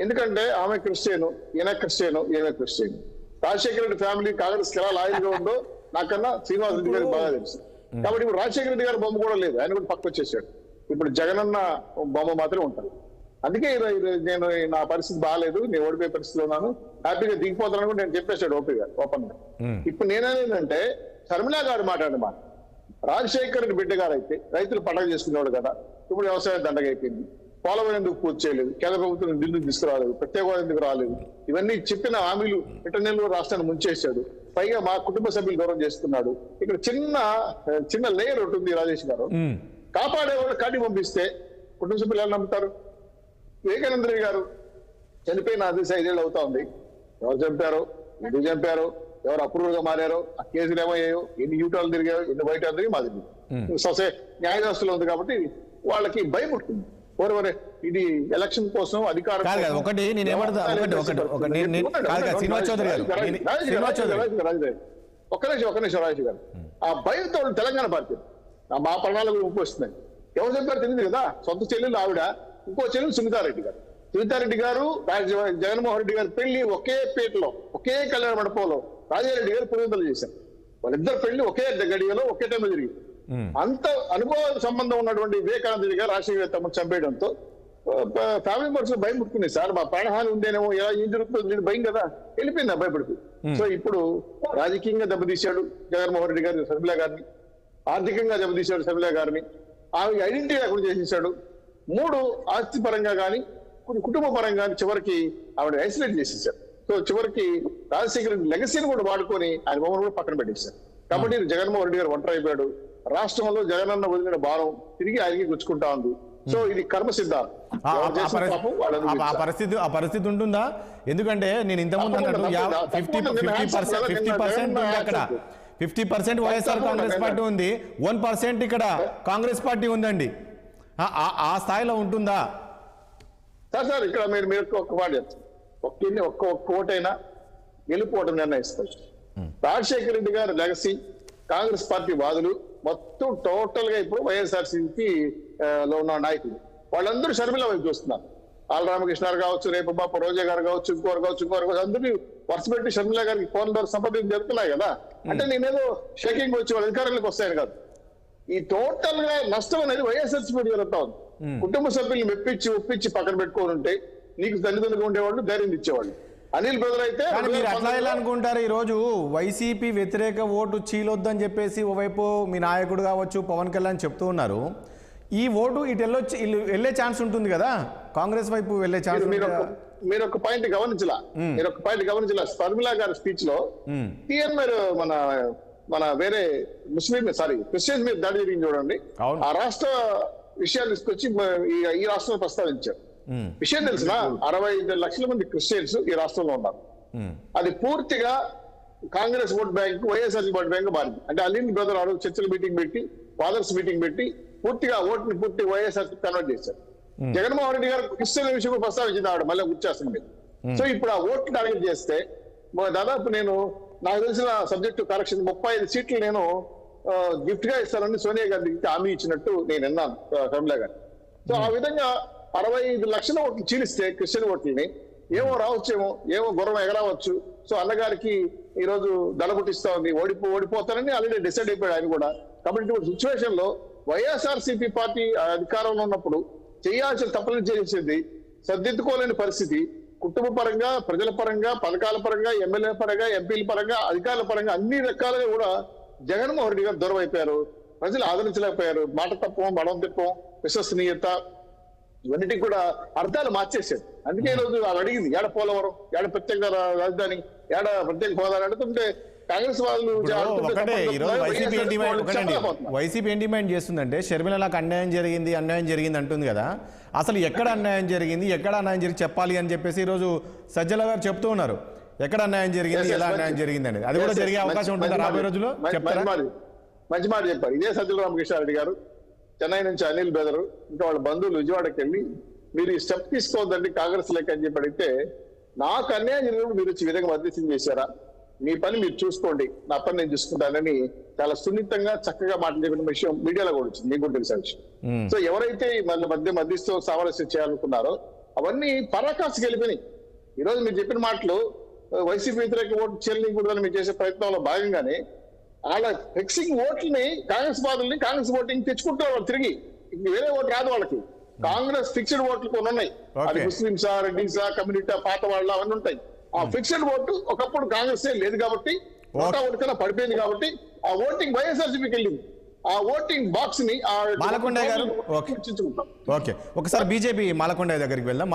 ఎందుకంటే ఆమె క్రిస్టియను, ఈయన క్రిస్టియను, ఈమె క్రిస్టియన్. రాజశేఖర రెడ్డి ఫ్యామిలీ కాంగ్రెస్ ఎలా లాయల్గా ఉందో నాకన్నా శ్రీనివాస్ రెడ్డి గారికి బాగా తెలుసు. కాబట్టి ఇప్పుడు రాజశేఖర రెడ్డి గారి బొమ్మ కూడా లేదు, ఆయన కూడా పక్క వచ్చేసాడు. ఇప్పుడు జగనన్న బొమ్మ మాత్రమే ఉంటారు. అందుకే నేను నా పరిస్థితి బాగాలేదు, నేను ఓడిపోయే పరిస్థితిలో ఉన్నాను, హ్యాపీగా దిగిపోతాను కూడా నేను చెప్పేశాడు ఓపెన్ గా. ఇప్పుడు నేనేంటంటే షర్మిల గారు మాట్లాడిన మాట, రాజశేఖర రెడ్డి బిడ్డ గారు అయితే రైతులు పండగ చేసుకునేవాడు కదా, ఇప్పుడు వ్యవసాయం దండగ అయిపోయింది, పోలవరం ఎందుకు పూర్తి చేయలేదు, కేంద్ర ప్రభుత్వం ఢిల్లీకి తీసుకురాలేదు, ప్రత్యేక హోదా ఎందుకు రాలేదు, ఇవన్నీ చెప్పిన హామీలు ఇంటర్నెల్ రాష్ట్రాన్ని ముంచేశాడు, పైగా మా కుటుంబ సభ్యులు దూరం చేస్తున్నాడు. ఇక్కడ చిన్న లేయర్ ఉంటుంది రాజేష్ గారు, కాపాడేవాళ్ళు కాటి పంపిస్తే కుటుంబ సభ్యులు ఎలా నమ్ముతారు? వివేకానంద రెడ్డి గారు చనిపోయిన 5 ఏళ్ళు అవుతా ఉంది. ఎవరు చంపారో, ఎందుకు చంపారో, ఎవరు అప్రూవల్ గా మారారో, ఆ కేసులు ఏమయ్యాయో, ఎన్ని యూటాలు తిరిగాయో, ఎన్ని బయట తిరిగి మాది న్యాయవ్యవస్థలో ఉంది కాబట్టి వాళ్ళకి భయం ఉంటుంది. ఓరవరే ఇది ఎలక్షన్ కోసం అధికారం ఒక్క నిమిషం రాజు గారు, ఆ భయంతో తెలంగాణ పార్టీ మా ప్రణాళిక ముప్పు వస్తున్నాయి. ఎవరు చెప్పారు తెలియదు కదా, సొంత చెల్లెలు ఆవిడ, ఇంకో చెల్లెలు సునీతారెడ్డి గారు జగన్మోహన్ రెడ్డి గారి పెళ్లి ఒకే పేటలో, ఒకే కళ్యాణ మండపంలో రాజారెడ్డి గారు పులివెందులు చేశారు. వాళ్ళిద్దరు పెళ్లి ఒకే గడియలో ఒకే టైంలో జరిగింది. అంత అనుభవ సంబంధం ఉన్నటువంటి వివేకానంద రెడ్డి గారు రాజశేఖర తమను చంపేయడంతో ఫ్యామిలీ మెంబర్స్ భయం పుట్టుకుంది. సార్ మా ప్రాణహాని ఉందేనేమో, ఎలా ఏం జరుగుతుంది భయం కదా, వెళ్ళిపోయింది అబ్బాయి పడుకు. సో ఇప్పుడు రాజకీయంగా దెబ్బతీశాడు జగన్మోహన్ రెడ్డి గారు షర్మిల గారిని, ఆర్థికంగా దెబ్బతీశాడు షర్మిల గారిని, ఆమె ఐడెంటిటీ లేకుండా చేసేసాడు. 3 ఆస్తి పరంగా కానీ కుటుంబ పరంగా కానీ చివరికి ఆవిడ ఐసోలేట్ చేసేసారు. సో చివరికి రాజశేఖర లెగసీని కూడా వాడుకొని ఆయన బొమ్మను కూడా పక్కన పెట్టేశారు. కాబట్టి జగన్మోహన్ రెడ్డి గారు ఒంటరి అయిపోయాడు. రాష్ట్రంలో జగనన్న వదిలిన భారం తిరిగి ఆయనకి గుచ్చుకుంటా ఉంది. సో ఇది కర్మ సిద్ధాంతం. ఆ పరిస్థితి ఉంటుందా? ఎందుకంటే నేను ఇంతకుముందు అన్నట్టు 50% ఉంది అక్కడ, 50% వైఎస్ఆర్ కాంగ్రెస్ పార్టీ ఉంది, 1% ఇక్కడ కాంగ్రెస్ పార్టీ ఉందండి. ఆ స్థాయిలో ఉంటుందా సార్? ఇక్కడ మీరు ఒక మాట చెప్తారు, ఒక్క ఓటైనా గెలుపోవటం నిర్ణయిస్తారు. రాజశేఖర రెడ్డి గారు లెగసీ, కాంగ్రెస్ పార్టీ వాదులు మొత్తం టోటల్ గా ఇప్పుడు వైఎస్ఆర్సీపీ లో ఉన్న నాయకులు వాళ్ళందరూ షర్మిల వైపు చూస్తున్నారు. ఆల్ రామకృష్ణ గారు కావచ్చు, రేపు బాబు రోజా గారు కావచ్చు, ఇంకోరు కావచ్చు, అందరినీ వరుస పెట్టి షర్మిల గారికి ఫోన్ ద్వారా సంప్రదింపు జరుగుతున్నాయి కదా. అంటే నేనేదో షేకింగ్ వచ్చి వాళ్ళ అధికారులకు వస్తాయని కాదు, ఈ టోటల్ గా నష్టం అనేది వైఎస్ఆర్సీపీ జరుగుతా ఉంది. కుటుంబ సభ్యుల్ని మెప్పించి ఒప్పించి పక్కన పెట్టుకొని ఉంటే నీకు తల్లిదండ్రులు ఉండేవాళ్ళు, ధైర్యం ఇచ్చేవాళ్ళు. అనిల్ బ్రదర్ అయితే కానీ మీరు అట్లా ఎలా అనుకుంటారు? ఈరోజు వైసీపీ వ్యతిరేక ఓటు చీలొద్దని చెప్పేసి ఓవైపు మీ నాయకుడు కావచ్చు పవన్ కళ్యాణ్ చెప్తూ ఉన్నారు. ఈ ఓటు ఇటు వెళ్ళే ఛాన్స్ ఉంటుంది కదా, కాంగ్రెస్ వైపు వెళ్ళే ఛాన్స్. మీరు ఒక పాయింట్ గమనించలా శర్మిలా గారి స్పీచ్ లో టీఎన్ఆర్ మన వేరే క్రిస్టియన్స్ మీద దాడి జరిగింది చూడండి. ఆ రాష్ట్ర విషయాలు తీసుకొచ్చి ఈ రాష్ట్రంలో ప్రస్తావించారు. విషయం తెలిసిన 65 లక్షల మంది క్రిస్టియన్స్ ఈ రాష్ట్రంలో ఉన్నారు. అది పూర్తిగా Congress vote bank, YSR vote bank మారింది. అంటే అలీన్ బ్రదర్ ఆడు చర్చల మీటింగ్ పెట్టి, ఫాదర్స్ మీటింగ్ పెట్టి పూర్తిగా ఓట్ని పూర్తి వైఎస్ఆర్ కన్వర్ట్ చేశారు. జగన్మోహన్ రెడ్డి గారు క్రిస్టియన్ విషయం ప్రస్తావించింది ఆవిడ, మళ్ళీ గుర్చేస్తుంది. సో ఇప్పుడు ఆ ఓట్లు టార్గెట్ చేస్తే దాదాపు నాకు తెలిసిన సబ్జెక్టు కరెక్షన్ 35 సీట్లు నేను గిఫ్ట్ గా ఇస్తానని సోనియా గాంధీకి హామీ ఇచ్చినట్టు నేను విన్నాను కమలా గారు. సో ఆ విధంగా 65 లక్షల ఓట్లు చీలిస్తే క్రిస్టియన్ ఓట్లని ఏమో రావచ్చేమో, ఏమో గుర్రం ఎగరావచ్చు. సో అన్నగారికి ఈ రోజు దళగుట్టిస్తా ఉంది, ఓడిపోతానని ఆల్రెడీ డిసైడ్ అయిపోయాడు ఆయన కూడా. కాబట్టి ఇప్పుడు సిచ్యువేషన్ లో వైఎస్ఆర్సీపీ పార్టీ అధికారంలో ఉన్నప్పుడు చేయాల్సిన తప్పులు చేసేది సర్దిద్దుకోలేని పరిస్థితి. కుటుంబ పరంగా, ప్రజల పరంగా, పథకాల పరంగా, ఎమ్మెల్యే పరంగా, ఎంపీల పరంగా, అధికారుల పరంగా అన్ని రకాలుగా కూడా జగన్మోహన్ రెడ్డి గారు దూరం అయిపోయారు. ప్రజలు ఆదరించలేకపోయారు. మాట తప్పం, బడం తిప్పం, విశ్వసనీయత ఇవన్నిటికి కూడా అర్థాలు మార్చేశారు. అందుకే ఈ రోజు వాళ్ళు అడిగింది ఏడ పోలవరం, ఏడ ప్రత్యేక రాజధాని, ఏడ ప్రత్యేక హోదా అడుగుతుంటే కాంగ్రెస్ వాళ్ళు వైసీపీ ఏం డిమాండ్ చేస్తుందంటే షర్మిలకు అన్యాయం జరిగింది అంటుంది కదా. అసలు ఎక్కడ అన్యాయం జరిగింది చెప్పాలి అని చెప్పేసి ఈరోజు సజ్జల గారు చెప్తూ ఉన్నారు. ఎక్కడ అన్యాయం జరిగింది, ఎలా అన్యాయం జరిగింది అనేది, అది కూడా జరిగే అవకాశం ఉంటుంది రాబోయే రోజుల్లో. మంచి మాట చెప్పారు. ఇదే సజ్జల రామకృష్ణారెడ్డి గారు చెన్నై నుంచి అనిల్ బెదరు ఇంకా వాళ్ళ బంధువులు విజయవాడకి వెళ్ళి మీరు ఈ స్టెప్ తీసుకోవద్దండి కాంగ్రెస్ లేక అని చెప్పి అడిగితే, నాకు అన్యాయం జరిగినప్పుడు మీరు వచ్చి విధంగా మధ్యస్థం చేశారా, మీ పని మీరు చూసుకోండి, నా పని నేను చూసుకుంటానని చాలా సున్నితంగా చక్కగా మాట్లాడిన విషయం మీడియాలో కూడా వచ్చింది, మీకు కూడా తెలిసిన విషయం. సో ఎవరైతే మధ్యస్థం సామరస్యం చేయాలనుకున్నారో అవన్నీ పరాకాష్కి వెళ్ళిపోయినాయి. ఈ రోజు మీరు చెప్పిన మాటలు వైసీపీ వ్యతిరేక ఓటు చేయకూడదని మీరు చేసే ప్రయత్నంలో భాగంగానే వాళ్ళ ఫిక్సింగ్ ఓట్లని కాంగ్రెస్ బాధల్ని కాంగ్రెస్ ఓటింగ్ తెచ్చుకుంటారు వాళ్ళు తిరిగి. వేరే ఓటు రాదు వాళ్ళకి. కాంగ్రెస్ ఫిక్స్డ్ ఓట్లు కొన్ని ఉన్నాయి, అది ముస్లింసా, రెడ్డిసా, కమ్యూనిటీ, పాత వాళ్ళ అవన్నీ ఉంటాయి. ఆ ఫిక్స్డ్ ఓటు ఒకప్పుడు కాంగ్రెస్ లేదు కాబట్టి, ఓటా ఓటుకన్నా పడిపోయింది కాబట్టి ఆ ఓటింగ్ వైఎస్ఆర్సీపీకి వెళ్ళింది. ఆ ఓటింగ్ బాక్స్ ని మాలకొండ గారు ఓకే ఒకసారి బీజేపీ మాలకొండ దగ్గరికి వెళ్దాం.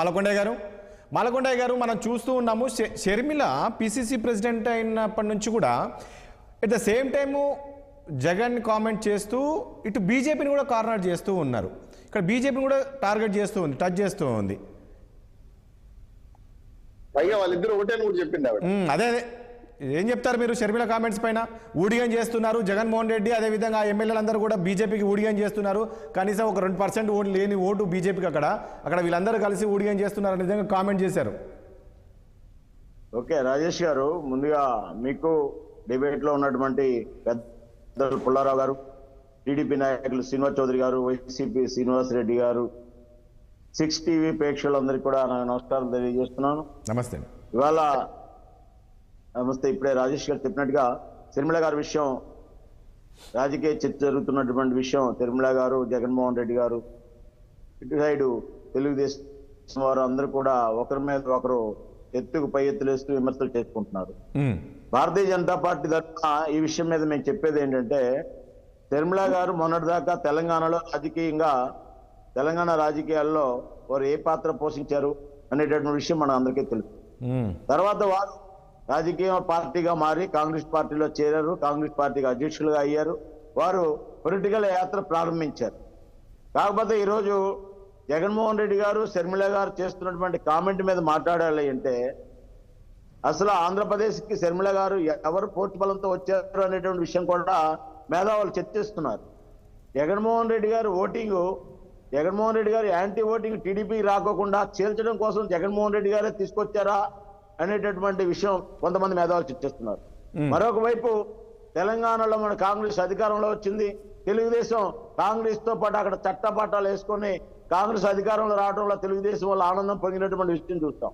మాలకొండ గారు మనం చూస్తూ ఉన్నాము, షర్మిల పిసిసి ప్రెసిడెంట్ అయినప్పటి నుంచి కూడా at the same time Jagan comment చేస్తూ ఇటు బీజేపీని కూడా కార్నర్ చేస్తూ ఉన్నారు. ఇక్కడ బీజేపీని కూడా టార్గెట్ చేస్తూ ఉంది, టచ్ చేస్తూ ఉంది. వాళ్ళిద్దరు ఒకటే కూడా చెప్పింది అదే ఏం చెప్తారు మీరు షర్మిల కామెంట్స్ పైన? ఊడిగం చేస్తున్నారు జగన్మోహన్ రెడ్డి, అదేవిధంగా ఎమ్మెల్యేలందరూ కూడా బీజేపీకి ఊడిగం చేస్తున్నారు. కనీసం ఒక 2% ఓటు లేని ఓటు బీజేపీకి అక్కడ వీళ్ళందరూ కలిసి ఊడిగం చేస్తున్నారు అనే విధంగా కామెంట్ చేశారు. ఓకే రాజేష్ గారు, ముందుగా మీకు డిబేట్ లో ఉన్నటువంటి పెద్దలు పుల్లారావు గారు, టీడీపీ నాయకులు శ్రీనివాస్ చౌదరి గారు, వైసీపీ శ్రీనివాస్ రెడ్డి గారు, 6 టీవీ ప్రేక్షకులందరికీ కూడా నా నమస్కారం తెలియజేస్తున్నాను. నమస్తే. ఇవాళ నమస్తే. ఇప్పుడే రాజేష్ గారు చెప్పినట్టుగా షర్మిల గారి విషయం, రాజకీయ చర్చ జరుగుతున్నటువంటి విషయం, షర్మిల గారు, జగన్మోహన్ రెడ్డి గారు, ఇటు సైడు తెలుగుదేశం వారు అందరూ కూడా ఒకరి మీద ఒకరు ఎత్తుకు పై ఎత్తులేస్తూ విమర్శలు చేసుకుంటున్నారు. భారతీయ జనతా పార్టీ తరఫున ఈ విషయం మీద మేము చెప్పేది ఏంటంటే, షర్మిల గారు మొన్నటిదాకా తెలంగాణ రాజకీయాల్లో వారు ఏ పాత్ర పోషించారు అనేటటువంటి విషయం మన అందరికీ తెలుసు. తర్వాత వారు రాజకీయ పార్టీగా మారి కాంగ్రెస్ పార్టీలో చేరారు, కాంగ్రెస్ పార్టీకి అధ్యక్షులుగా అయ్యారు, వారు పొలిటికల్ యాత్ర ప్రారంభించారు. కాకపోతే ఈరోజు జగన్మోహన్ రెడ్డి గారు, షర్మిల గారు చేస్తున్నటువంటి కామెంట్ మీద మాట్లాడాలి అంటే, అసలు ఆంధ్రప్రదేశ్కి షర్మిల గారు ఎవరు పోటీ బలంతో వచ్చారు అనేటువంటి విషయం కూడా మేధావులు చర్చిస్తున్నారు. జగన్మోహన్ రెడ్డి గారు యాంటీ ఓటింగ్ టీడీపీకి రాకోకుండా చీల్చడం కోసం జగన్మోహన్ రెడ్డి గారే తీసుకొచ్చారా అనేటటువంటి విషయం కొంతమంది మేధావులు చర్చిస్తున్నారు. మరొక వైపు తెలంగాణలో మన కాంగ్రెస్ అధికారంలో వచ్చింది, తెలుగుదేశం కాంగ్రెస్ తో పాటు అక్కడ చట్టపాఠాలు వేసుకొని కాంగ్రెస్ అధికారంలో రావడంలో తెలుగుదేశం వల్ల ఆనందం పొందినటువంటి విషయం చూస్తాం.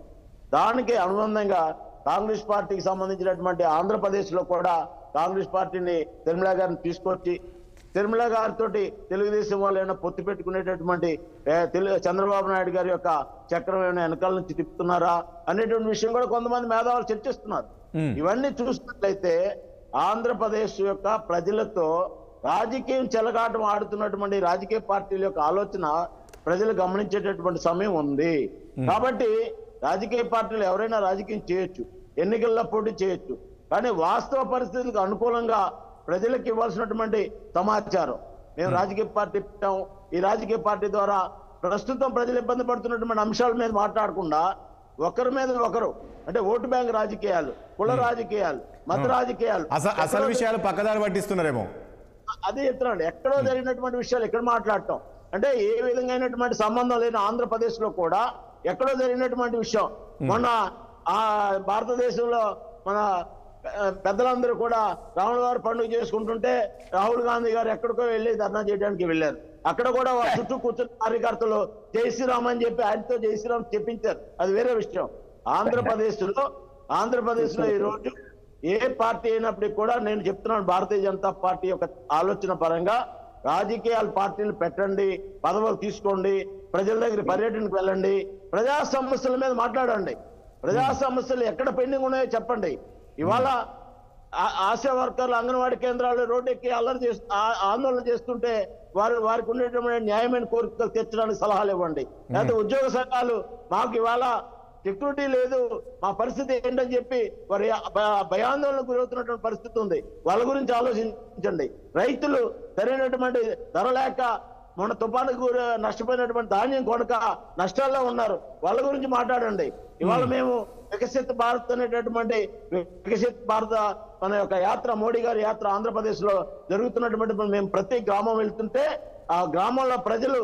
దానికి అనుబంధంగా కాంగ్రెస్ పార్టీకి సంబంధించినటువంటి ఆంధ్రప్రదేశ్ లో కూడా కాంగ్రెస్ పార్టీని షర్మిల గారిని తీసుకొచ్చి తిరుమల గారితో తెలుగుదేశం వాళ్ళు ఏమైనా పొత్తు పెట్టుకునేటటువంటి చంద్రబాబు నాయుడు గారి యొక్క చక్రం ఏమైనా వెనకాల నుంచి తిప్పుతున్నారా అనేటువంటి విషయం కూడా కొంతమంది మేధావులు చర్చిస్తున్నారు. ఇవన్నీ చూసినట్లయితే ఆంధ్రప్రదేశ్ యొక్క ప్రజలతో రాజకీయం చెలగాటం ఆడుతున్నటువంటి రాజకీయ పార్టీల యొక్క ఆలోచన ప్రజలు గమనించేటటువంటి సమయం ఉంది. కాబట్టి రాజకీయ పార్టీలు ఎవరైనా రాజకీయం చేయొచ్చు, ఎన్నికల్లో పోటీ చేయొచ్చు, కానీ వాస్తవ పరిస్థితులకు అనుకూలంగా ప్రజలకు ఇవ్వాల్సినటువంటి సమాచారం మేము రాజకీయ పార్టీ పెట్టాం, ఈ రాజకీయ పార్టీ ద్వారా ప్రస్తుతం ప్రజలు ఇబ్బంది పడుతున్నటువంటి అంశాల మీద మాట్లాడకుండా ఒకరి మీద ఒకరు అంటే ఓటు బ్యాంక్ రాజకీయాలు, కుల రాజకీయాలు, మత రాజకీయాలు, అసలు విషయాలు పక్కదారి పట్టిస్తున్నారేమో. అదే చెప్తున్నాడు. ఎక్కడో జరిగినటువంటి విషయాలు ఎక్కడ మాట్లాడటం అంటే ఏ విధంగా సంబంధం లేని ఆంధ్రప్రదేశ్ లో కూడా ఎక్కడో జరిగినటువంటి విషయం. మొన్న ఆ భారతదేశంలో మన పెద్దలందరూ కూడా రాముల వారి పండుగ చేసుకుంటుంటే రాహుల్ గాంధీ గారు ఎక్కడికో వెళ్ళి ధర్నా చేయడానికి వెళ్ళారు. అక్కడ కూడా వారి చుట్టూ కూర్చున్న కార్యకర్తలు జై శ్రీరామ్ అని చెప్పి ఆయనతో జై శ్రీరామ్ చెప్పించారు. అది వేరే విషయం. ఆంధ్రప్రదేశ్ లో ఈ రోజు ఏ పార్టీ అయినప్పటికీ కూడా నేను చెప్తున్నాను, భారతీయ జనతా పార్టీ యొక్క ఆలోచన పరంగా రాజకీయాల పార్టీలు పెట్టండి, పదవులు తీసుకోండి, ప్రజల దగ్గర పర్యటనకు వెళ్ళండి, ప్రజా సమస్యల మీద మాట్లాడండి, ప్రజా సమస్యలు ఎక్కడ పెండింగ్ ఉన్నాయో చెప్పండి. ఇవాళ ఆశా వర్కర్లు అంగన్వాడీ కేంద్రాలు రోడ్డెక్కి ఆందోళన చేస్తుంటే వారికి ఉండేటువంటి న్యాయమైన కోరికలు తీర్చడానికి సలహాలు ఇవ్వండి. లేకపోతే ఉద్యోగ సంఘాలు మాకు ఇవాళ సెక్యూరిటీ లేదు, మా పరిస్థితి ఏంటని చెప్పి వారి భయాందోళనకు గురవుతున్నటువంటి పరిస్థితి ఉంది, వాళ్ళ గురించి ఆలోచించండి. రైతులు సరైనటువంటి ధర లేక మొన్న తుఫానుకు నష్టపోయినటువంటి ధాన్యం కొనక నష్టాల్లో ఉన్నారు, వాళ్ళ గురించి మాట్లాడండి. ఇవాళ మేము వికసిత్ భారత్ అనేటటువంటి వికసిత్ భారత మన యొక్క యాత్ర, మోడీ గారి యాత్ర ఆంధ్రప్రదేశ్ లో జరుగుతున్నటువంటి మేము ప్రతి గ్రామం వెళ్తుంటే ఆ గ్రామంలో ప్రజలు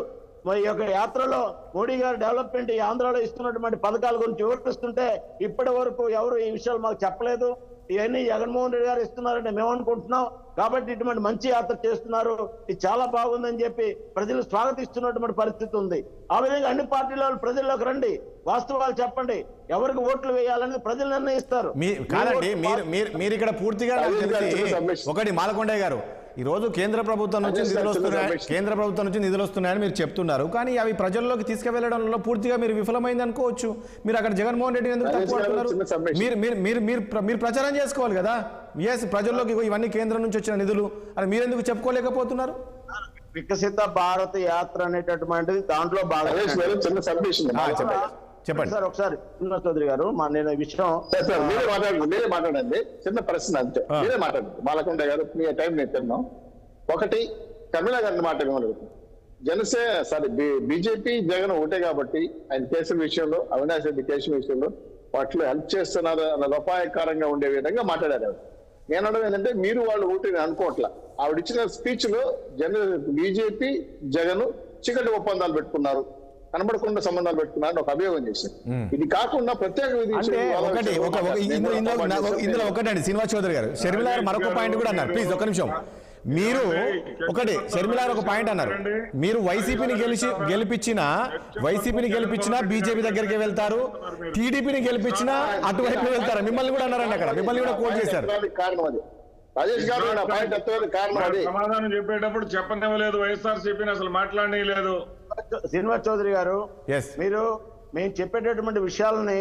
ఈ యొక్క యాత్రలో మోడీ గారి డెవలప్మెంట్ ఈ ఆంధ్రాలో ఇస్తున్నటువంటి పథకాల గురించి వివరిస్తుంటే ఇప్పటి వరకు ఎవరు ఈ విషయాలు మాకు చెప్పలేదు. ఇవన్నీ జగన్మోహన్ రెడ్డి గారు ఇస్తున్నారని మేము అనుకుంటున్నాం. కాబట్టి ఇటువంటి మంచి యాత్ర చేస్తున్నారు, ఇది చాలా బాగుందని చెప్పి ప్రజలు స్వాగతిస్తున్నటువంటి పరిస్థితి ఉంది. ఆ విధంగా అన్ని పార్టీల ప్రజల్లోకి రండి, వాస్తవాలు చెప్పండి, ఎవరికి ఓట్లు వేయాలని ప్రజలు నిర్ణయిస్తారు. కాదండి, మీరు ఇక్కడ పూర్తిగా ఒకటి మాలకొండయ్య గారు, ఈ రోజు కేంద్ర ప్రభుత్వం నుంచి నిధులు వస్తున్నాయని మీరు చెప్తున్నారు, కానీ అవి ప్రజల్లోకి తీసుకువెళ్లడంలో పూర్తిగా మీరు విఫలమైంది అనుకోవచ్చు. మీరు అక్కడ జగన్మోహన్ రెడ్డి ఎందుకు తక్కువ మీరు ప్రచారం చేసుకోవాలి కదా, ఎస్ ప్రజల్లోకి ఇవన్నీ కేంద్రం నుంచి వచ్చిన నిధులు అని మీరెందుకు చెప్పుకోలేకపోతున్నారు? వికసిత భారత యాత్ర అనేటటువంటిది దాంట్లో బాగా చెప్పండి సార్. ఒకసారి చౌదరి గారు నేను విషయం మీరే మాట్లాడండి, చిన్న ప్రశ్న అంతే, మీరే మాట్లాడండి. మాలకొండ గారు మీ టైం నేను తిన్నాం. ఒకటి కమలా గారిని మాట్లాడగలుగుతాం. బీజేపీ జగన్ ఒకటే కాబట్టి ఆయన కేసుల విషయంలో, అవినాష్ రెడ్డి కేసు విషయంలో వాటిలో హెల్ప్ చేస్తున్నారు అన్న అపాయకరంగా ఉండే విధంగా మాట్లాడారు. నేను అనడం ఏంటంటే మీరు వాళ్ళు ఒకటి అనుకోవట్లా. ఆవిడ ఇచ్చిన స్పీచ్ లో బీజేపీ జగన్ చీకటి ఒప్పందాలు పెట్టుకున్నారు, కనబడకుండా సంబంధాలు పెట్టుకున్నారని ఒక అభియోగం చేశారు. ఇది కాకుండా ప్రత్యేక ఇందులో ఒకటండి శ్రీనివాస్ చౌదరి గారు, షర్మిల గారు మరొక పాయింట్ కూడా అన్నారు. ప్లీజ్ ఒక్క నిమిషం. మీరు షర్మిల గారు ఒక పాయింట్ అన్నారు, మీరు వైసీపీని గెలిపించినా బీజేపీ దగ్గరికి వెళ్తారు, టీడీపీని గెలిపించినా అటువైపు వెళ్తారు, మిమ్మల్ని కూడా అన్నారండి, అక్కడ మిమ్మల్ని కూడా కోట్ చేశారు. కారణం అది రాజేష్ గారు కారణం అది సమాధానం చెప్పేటప్పుడు చెప్పనివ్వలేదు, వైఎస్ఆర్సీపీని అసలు మాట్లాడలేదు. శ్రీనివాస్ చౌదరి గారు, మీరు మేము చెప్పేటటువంటి విషయాలని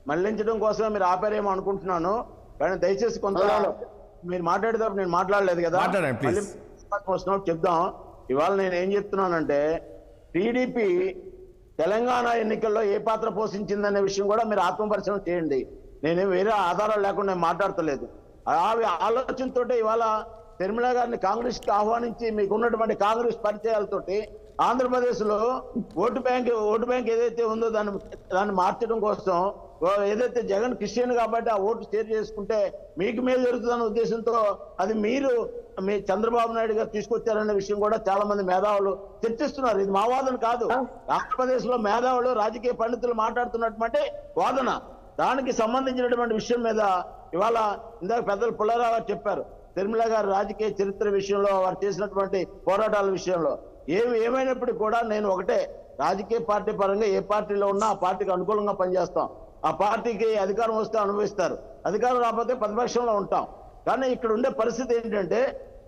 మళ్లించడం కోసమే మీరు ఆపారేమో అనుకుంటున్నాను, కానీ దయచేసి కొంత మీరు మాట్లాడేటప్పుడు నేను మాట్లాడలేదు కదా, చెప్దాం. ఇవాళ నేను ఏం చెప్తున్నానంటే టీడీపీ తెలంగాణ ఎన్నికల్లో ఏ పాత్ర పోషించిందనే విషయం కూడా మీరు ఆత్మపరిశీలన చేయండి. నేనేం వేరే ఆధారాలు లేకుండా మాట్లాడతలేదు. ఆ ఆలోచనతో ఇవాళ షర్మిల గారిని కాంగ్రెస్ కి ఆహ్వానించి మీకు ఉన్నటువంటి కాంగ్రెస్ పరిచయాలతోటి ఆంధ్రప్రదేశ్ లో ఓటు బ్యాంక్ ఏదైతే ఉందో దాన్ని మార్చడం కోసం, ఏదైతే జగన్ క్రిస్టియన్ కాబట్టి ఆ ఓటు షేర్ చేసుకుంటే మీకు మేలు జరుగుతుందన్న ఉద్దేశంతో అది మీరు మీ చంద్రబాబు నాయుడు గారు తీసుకొచ్చారనే విషయం కూడా చాలా మంది మేధావులు చర్చిస్తున్నారు. ఇది మా వాదన కాదు, ఆంధ్రప్రదేశ్ లో మేధావులు రాజకీయ పండితులు మాట్లాడుతున్నటువంటి వాదన. దానికి సంబంధించినటువంటి విషయం మీద ఇవాళ ఇందాక పెద్దలు పుల్లారావు గారు చెప్పారు, షర్మిల గారు రాజకీయ చరిత్ర విషయంలో వారు చేసినటువంటి పోరాటాల విషయంలో ఏమైనప్పటికీ కూడా నేను ఒకటే, రాజకీయ పార్టీ పరంగా ఏ పార్టీలో ఉన్నా ఆ పార్టీకి అనుకూలంగా పనిచేస్తాం. ఆ పార్టీకి అధికారం వస్తే అనుభవిస్తారు, అధికారం రాకపోతే ప్రతిపక్షంలో ఉంటాం. కానీ ఇక్కడ ఉండే పరిస్థితి ఏంటంటే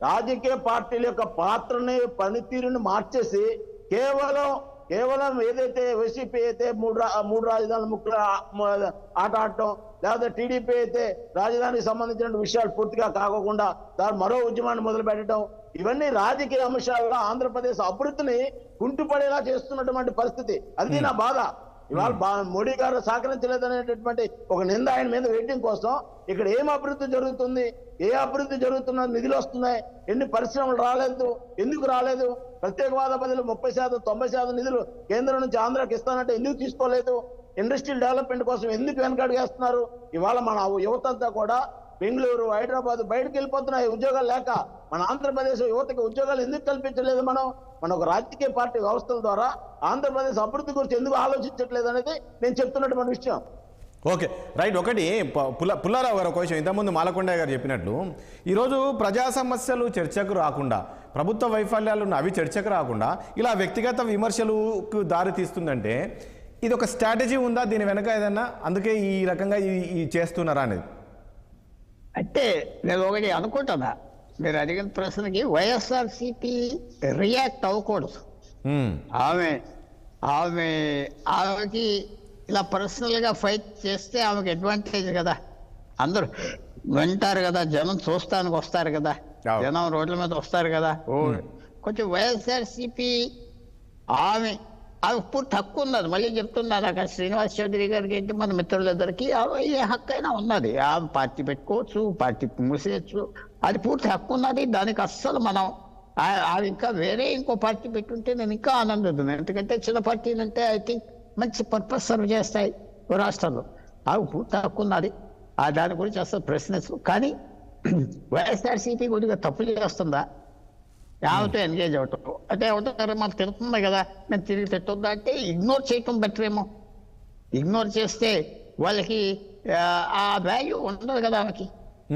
రాజకీయ పార్టీల యొక్క పాత్రని పనితీరుని మార్చేసి కేవలం ఏదైతే వైసీపీ అయితే మూడు రాజధానుల ముఖ్య ఆట ఆడటం, లేదా టీడీపీ అయితే రాజధానికి సంబంధించిన విషయాలు పూర్తిగా కాకుండా దాని మరో ఉద్యమాన్ని మొదలు పెట్టడం, ఇవన్నీ రాజకీయ అంశాల్లో ఆంధ్రప్రదేశ్ అభివృద్ధిని కుంటుపడేలా చేస్తున్నటువంటి పరిస్థితి. అది నా బాధ. ఇవాళ మోడీ గారు సహకరించలేదనేటటువంటి ఒక నింద ఆయన మీద వెయిటింగ్ కోసం ఇక్కడ ఏం అభివృద్ధి జరుగుతుంది, ఏ అభివృద్ధి జరుగుతున్నది, నిధులు వస్తున్నాయి, ఎన్ని పరిశ్రమలు రాలేదు, ఎందుకు రాలేదు, ప్రత్యేకవాద బదులు 30%, 90% నిధులు కేంద్రం నుంచి ఆంధ్రాకి ఇస్తానంటే ఎందుకు తీసుకోలేదు, ఇండస్ట్రియల్ డెవలప్మెంట్ కోసం ఎందుకు వెనకడుగేస్తున్నారు. ఇవాళ మన యువతంతా కూడా బెంగళూరు, హైదరాబాద్ బయటకు వెళ్ళిపోతున్నాయి ఉద్యోగాలు లేక. మన ఆంధ్రప్రదేశ్ యువతకి ఉద్యోగాలు ఎందుకు కల్పించలేదు? మన ఒక రాజకీయ పార్టీ వ్యవస్థల ద్వారా ఆంధ్రప్రదేశ్ అభివృద్ధి గురించి ఎందుకు ఆలోచించట్లేదు అనేది నేను చెప్తున్నటువంటి విషయం. Okay, right. ఒకటి పుల్లారావు గారు ఒక విషయం, ఇంతకుముందు మాలకొండ గారు చెప్పినట్లు ఈరోజు ప్రజా సమస్యలు చర్చకు రాకుండా, ప్రభుత్వ వైఫల్యాలు అవి చర్చకు రాకుండా ఇలా వ్యక్తిగత విమర్శలకు దారి తీస్తుందంటే ఇది ఒక స్ట్రాటజీ ఉందా దీని వెనక ఏదన్నా? అందుకే ఈ రకంగా ఈ చేస్తున్నారా అనేది. అంటే నేను ఒకటి అనుకుంటున్నా, మీరు అడిగిన ప్రశ్నకి వైఎస్ఆర్సీపీ రియాక్ట్ అవ్వకూడదు. ఆమెకి ఇలా పర్సనల్ గా ఫైట్ చేస్తే ఆమెకి అడ్వాంటేజ్ కదా, అందరూ వింటారు కదా, జనం చూస్తానికి వస్తారు కదా, జనం రోడ్ల మీద వస్తారు కదా. కొంచెం వైఎస్ఆర్సీపీ ఆమె పూర్తి హక్కు ఉన్నది. మళ్ళీ చెప్తున్నాను, అక్కడ శ్రీనివాస్ చౌదరి గారికి ఏంటి మన మిత్రులందరికీ ఏ హక్కు అయినా ఉన్నది. ఆ పార్టీ పెట్టుకోవచ్చు, పార్టీ మూసేయచ్చు, అది పూర్తి హక్కు ఉన్నది. దానికి అస్సలు మనం అది ఇంకా వేరే ఇంకో పార్టీ పెట్టుంటే నేను ఇంకా ఆనందిస్తున్నాను. ఎందుకంటే చిన్న పార్టీలు అంటే ఐ థింక్ మంచి పర్పస్ సర్వ్ చేస్తాయి రాష్ట్రంలో, అవి పూర్తి హక్కు ఉన్నది. దాని గురించి అసలు ప్రశ్నించు. కానీ వైఎస్ఆర్సీపీ కొద్దిగా తప్పు చేస్తుందా ఆమెతో ఎంగేజ్ అవటం అంటే అవుతారు, మాకు తెలుస్తుంది కదా, నేను తిరిగి తిట్టుందా అంటే ఇగ్నోర్ చేయటం బెటర్ ఏమో. ఇగ్నోర్ చేస్తే వాళ్ళకి ఆ వాల్యూ ఉండదు కదా ఆమెకి.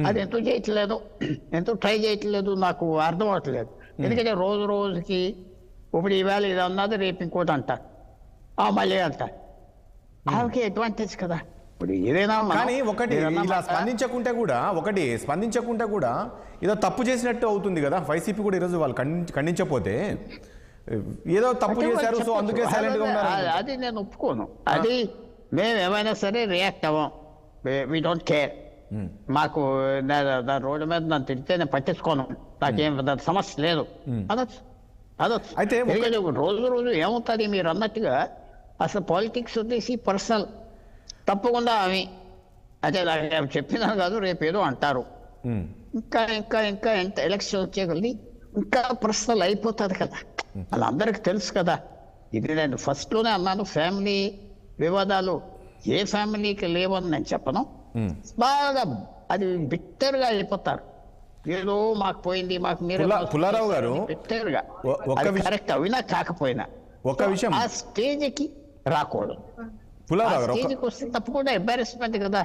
అది ఎంతో చేయట్లేదు, ఎంతో ట్రై చేయట్లేదు, నాకు అర్థం అవట్లేదు. ఎందుకంటే రోజు రోజుకి ఇప్పుడు ఈవేళ ఇది అన్నది రేపు ఇంకోటి అంటారు, మళ్ళీ అంటారు. ఆమెకి అడ్వాంటేజ్ కదా. ఇప్పుడు ఏదైనా కానీ ఒకటి ఇలా స్పందించకుంటే కూడా ఏదో తప్పు చేసినట్టు అవుతుంది కదా. వైసీపీ కూడా ఈరోజు వాళ్ళు ఖండించకపోతే ఏదో తప్పు చేశారు, సో అందుకే సైలెంట్ గా ఉన్నారు. అది నేను ఒప్పుకోను. అది మేము ఏమైనా సరే రియాక్ట్ అవ్వం, వీ డోంట్ కేర్. మాకు రోడ్డు మీద నన్ను తిడితే నేను పట్టించుకోను, నాకేం సమస్య లేదు అనొచ్చు. అయితే రోజు ఏమవుతుంది మీరు అన్నట్టుగా అసలు పాలిటిక్స్ వచ్చేసి పర్సనల్. తప్పకుండా ఆమె అదే చెప్పినాను కాదు, రేపు ఏదో అంటారు, ఇంకా ఇంకా ఇంకా ఎంత ఎలక్షన్ వచ్చే కొద్ది ఇంకా పర్సనల్ అయిపోతుంది కదా, వాళ్ళందరికీ తెలుసు కదా. ఇది నేను ఫస్ట్ లోనే అన్నాను, ఫ్యామిలీ వివాదాలు ఏ ఫ్యామిలీకి లేవని నేను చెప్పను. బాగా అది బిట్టర్గా అయిపోతారు, ఏదో మాకు పోయింది, మాకు మీరే. పుల్లారావు గారు బిట్టర్గా కరెక్ట్ అవినా కాకపోయినా ఒక విషయం, ఆ స్టేజ్కి రాకూడదు. స్టేజ్కి వస్తే తప్పకుండా ఎంబారెస్మెంట్ కదా.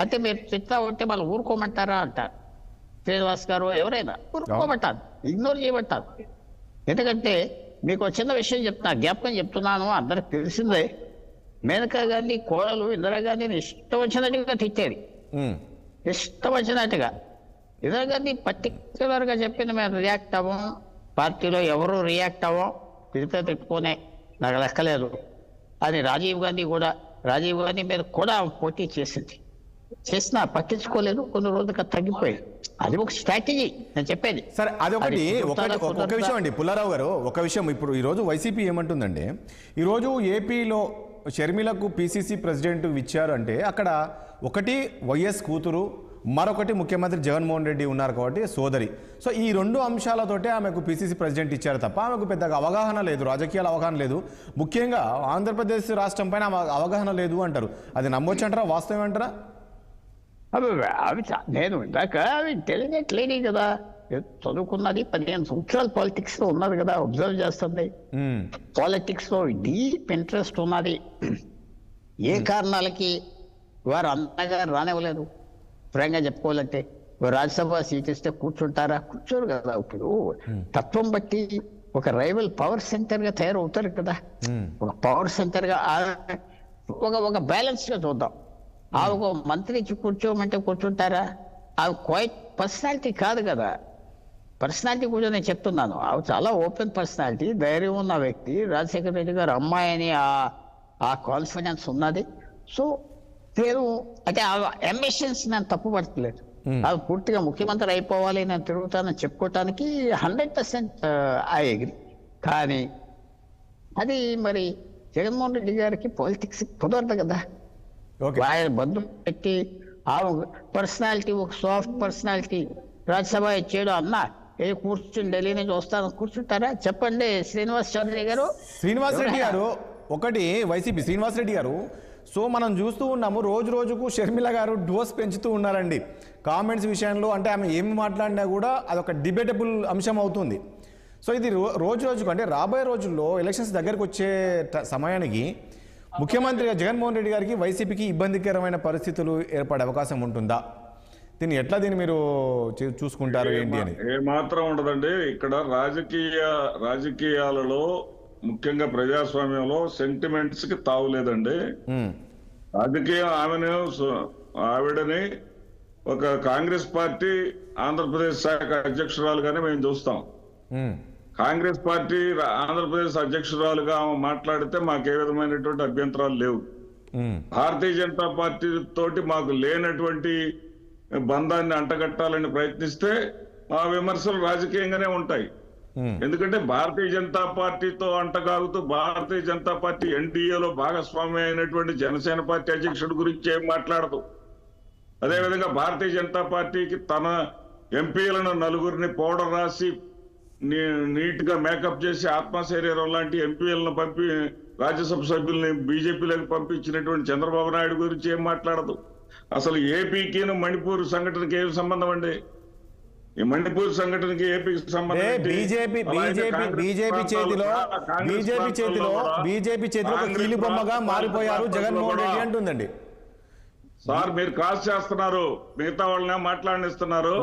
అంటే మీరు చెప్తా ఉంటే వాళ్ళు ఊరుకోమంటారా అంటారు. శ్రీనివాస్ గారు ఎవరైనా ఊరుకోమంటారు, ఇగ్నోర్ చేయమంటారు. ఎందుకంటే మీకు చిన్న విషయం జ్ఞాపకం చెప్తున్నాను, అందరికి తెలిసిందే. మేనకా గాంధీ కోడలు ఇందిరాగాంధీని ఇష్టం వచ్చినట్టుగా తిట్టేది, ఇష్టం వచ్చినట్టుగా. ఇందిరాగాంధీ పర్టికులర్ గా చెప్పింది, మేము రియాక్ట్ అవ్వం, పార్టీలో ఎవరు రియాక్ట్ అవ్వం, తిట్టుకునే నాకు లెక్కలేదు అని. రాజీవ్ గాంధీ మీద కూడా పోటీ చేసినా పట్టించుకోలేదు, కొన్ని రోజులుగా తగ్గిపోయింది. అది ఒక స్ట్రాటజీ నేను చెప్పేది. సరే, అది ఒక విషయం అండి. పుల్లారావు గారు ఒక విషయం, ఇప్పుడు ఈరోజు వైసీపీ ఏమంటుందంటే, ఈరోజు ఏపీలో షర్మిలకు పిసిసి ప్రెసిడెంట్ ఇచ్చారు అంటే అక్కడ ఒకటి వైఎస్ కూతురు, మరొకటి ముఖ్యమంత్రి జగన్మోహన్ రెడ్డి ఉన్నారు కాబట్టి సోదరి. సో ఈ రెండు అంశాలతోటే ఆమెకు పిసిసి ప్రెసిడెంట్ ఇచ్చారు తప్ప ఆమెకు పెద్దగా అవగాహన లేదు, రాజకీయాల అవగాహన లేదు, ముఖ్యంగా ఆంధ్రప్రదేశ్ రాష్ట్రం పైన అవగాహన లేదు అంటారు. అది నమ్మొచ్చు అంటారా, వాస్తవం అంటారా? అవి నేను ఇందాక అవి ఇంటెలిజెంట్ లేడీ కదా, చదువుకున్నది, 15 సంవత్సరాలు పాలిటిక్స్ లో ఉన్నది కదా, అబ్జర్వ్ చేస్తుంది. పాలిటిక్స్ లో డీప్ ఇంట్రెస్ట్ ఉన్నది. ఏ కారణాలకి వారు అంతగా రానివ్వలేదు. ఫ్రాంక్గా చెప్పుకోవాలంటే రాజ్యసభ సీట్ ఇస్తే కూర్చుంటారా? కూర్చోరు కదా. ఇప్పుడు తత్వం బట్టి ఒక రైవల్ పవర్ సెంటర్ గా తయారవుతారు కదా. ఒక పవర్ సెంటర్ గా ఒక బ్యాలెన్స్ గా చూద్దాం. ఒక మంత్రి కూర్చోమంటే కూర్చుంటారా? క్వైట్ పర్సనాలిటీ కాదు కదా. పర్సనాలిటీ కూడా నేను చెప్తున్నాను, ఆవిడ చాలా ఓపెన్ పర్సనాలిటీ, ధైర్యం ఉన్న వ్యక్తి. రాజశేఖర రెడ్డి గారు అమ్మాయి అని ఆ కాన్ఫిడెన్స్ ఉన్నది. సో నేను అంటే ఆ అంబిషన్స్ నేను తప్పుపడతలేదు. అది పూర్తిగా ముఖ్యమంత్రి అయిపోవాలి, నేను తిరుగుతానని చెప్పుకోవటానికి 100% ఐ అగ్రి. కానీ అది మరి జగన్మోహన్ రెడ్డి గారికి పాలిటిక్స్ కుదరదు కదా. ఓకే ఆయన బంధు పెట్టి ఆ పర్సనాలిటీ, ఒక సాఫ్ట్ పర్సనాలిటీ రాజ్యసభ ఇచ్చాడు అన్న ఏ కూర్చుని ఢిల్లీ నుంచి వస్తాను కూర్చుంటారా చెప్పండి శ్రీనివాస్ చౌదరి గారు. శ్రీనివాసరెడ్డి గారు ఒకటి వైసీపీ శ్రీనివాసరెడ్డి గారు, సో మనం చూస్తూ ఉన్నాము రోజు రోజుకు షర్మిల గారు డోస్ పెంచుతూ ఉన్నారండి కామెంట్స్ విషయంలో. అంటే ఆమె ఏం మాట్లాడినా కూడా అదొక డిబేటబుల్ అంశం అవుతుంది. సో ఇది రోజు రోజుకు అంటే రాబోయే రోజుల్లో ఎలక్షన్స్ దగ్గరకు వచ్చే సమయానికి ముఖ్యమంత్రిగా జగన్మోహన్ రెడ్డి గారికి వైసీపీకి ఇబ్బందికరమైన పరిస్థితులు ఏర్పడే అవకాశం ఉంటుందా? దీన్ని మీరు చూసుకుంటారు ఏంటి అని? ఏ మాత్రం ఉండదండి. ఇక్కడ రాజకీయాలలో ముఖ్యంగా ప్రజాస్వామ్యంలో సెంటిమెంట్స్ కి తావులేదండి. రాజకీయం ఆవిడని ఒక కాంగ్రెస్ పార్టీ ఆంధ్రప్రదేశ్ శాఖ అధ్యక్షురాలుగానే మేము చూస్తాం. కాంగ్రెస్ పార్టీ ఆంధ్రప్రదేశ్ అధ్యక్షురాలుగా ఆమె మాట్లాడితే మాకు ఏ విధమైనటువంటి అభ్యంతరాలు లేవు. భారతీయ జనతా పార్టీ తోటి మాకు లేనటువంటి బంధాన్ని అంటగట్టాలని ప్రయత్నిస్తే మా విమర్శలు రాజకీయంగానే ఉంటాయి. ఎందుకంటే భారతీయ జనతా పార్టీతో అంటగాగుతూ భారతీయ జనతా పార్టీ ఎన్డీఏలో భాగస్వామి అయినటువంటి జనసేన పార్టీ అధ్యక్షుడి గురించి ఏం మాట్లాడదు. అదేవిధంగా భారతీయ జనతా పార్టీకి తన ఎంపీలను నలుగురిని పౌడర్ రాసి నీట్ గా మేకప్ చేసి ఆత్మశరీరం లాంటి ఎంపీలను పంపి రాజ్యసభ సభ్యుల్ని బీజేపీలోకి పంపించినటువంటి చంద్రబాబు నాయుడు గురించి ఏం మాట్లాడదు. అసలు ఏపీకి మణిపూర్ సంఘటనకి ఏం సంబంధం అండి? ఈ మణిపూర్ సంఘటనకి ఏపీకి సంబంధం బీజేపీ చేతిలో కీలుబొమ్మగా మారిపోయారు జగన్మోహన్ రెడ్డి అంటుందండి. సార్ మీరు క్రాస్ చేస్తున్నారు, మిగతా వాళ్ళనే మాట్లాడిస్తున్నారు.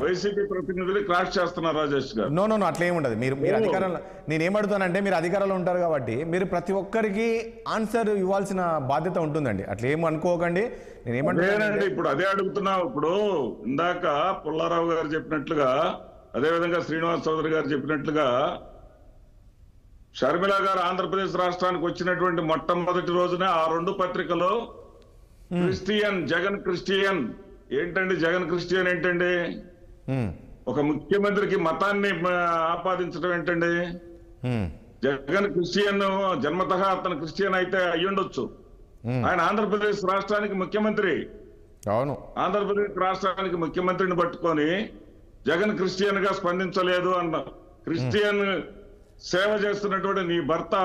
వైసీపీ ప్రతినిధులు క్రాస్ చేస్తున్నారు రాజేష్ గారు. నో అట్లా ఏముండదు. మీరు అధికారంలో, నేనేమడుతానంటే మీరు అధికారంలో ఉంటారు కాబట్టి మీరు ప్రతి ఒక్కరికి ఆన్సర్ ఇవ్వాల్సిన బాధ్యత ఉంటుందండి. అట్లా ఏమి అనుకోకండి. నేనేమంటానండి ఇప్పుడు అదే అడుగుతున్నా. ఇప్పుడు ఇందాక పుల్లారావు గారు చెప్పినట్లుగా, అదేవిధంగా శ్రీనివాస్ చౌదరి గారు చెప్పినట్లుగా, షర్మిల గారు ఆంధ్రప్రదేశ్ రాష్ట్రానికి వచ్చినటువంటి మొట్టమొదటి రోజునే ఆ రెండు పత్రికలో జగన్ క్రిస్టియన్ ఏంటండి? జగన్ క్రిస్టియన్ ఏంటండి? ఒక ముఖ్యమంత్రికి మతాన్ని ఆపాదించడం ఏంటండి? జగన్ క్రిస్టియన్ జన్మతః అతను క్రిస్టియన్ అయితే అయ్యుండొచ్చు. ఆయన ఆంధ్రప్రదేశ్ రాష్ట్రానికి ముఖ్యమంత్రి. అవును, ఆంధ్రప్రదేశ్ రాష్ట్రానికి ముఖ్యమంత్రిని పట్టుకొని జగన్ క్రిస్టియన్ గా స్పందించలేదు అన్న. క్రిస్టియన్ సేవ చేస్తున్నటువంటి నీ భర్త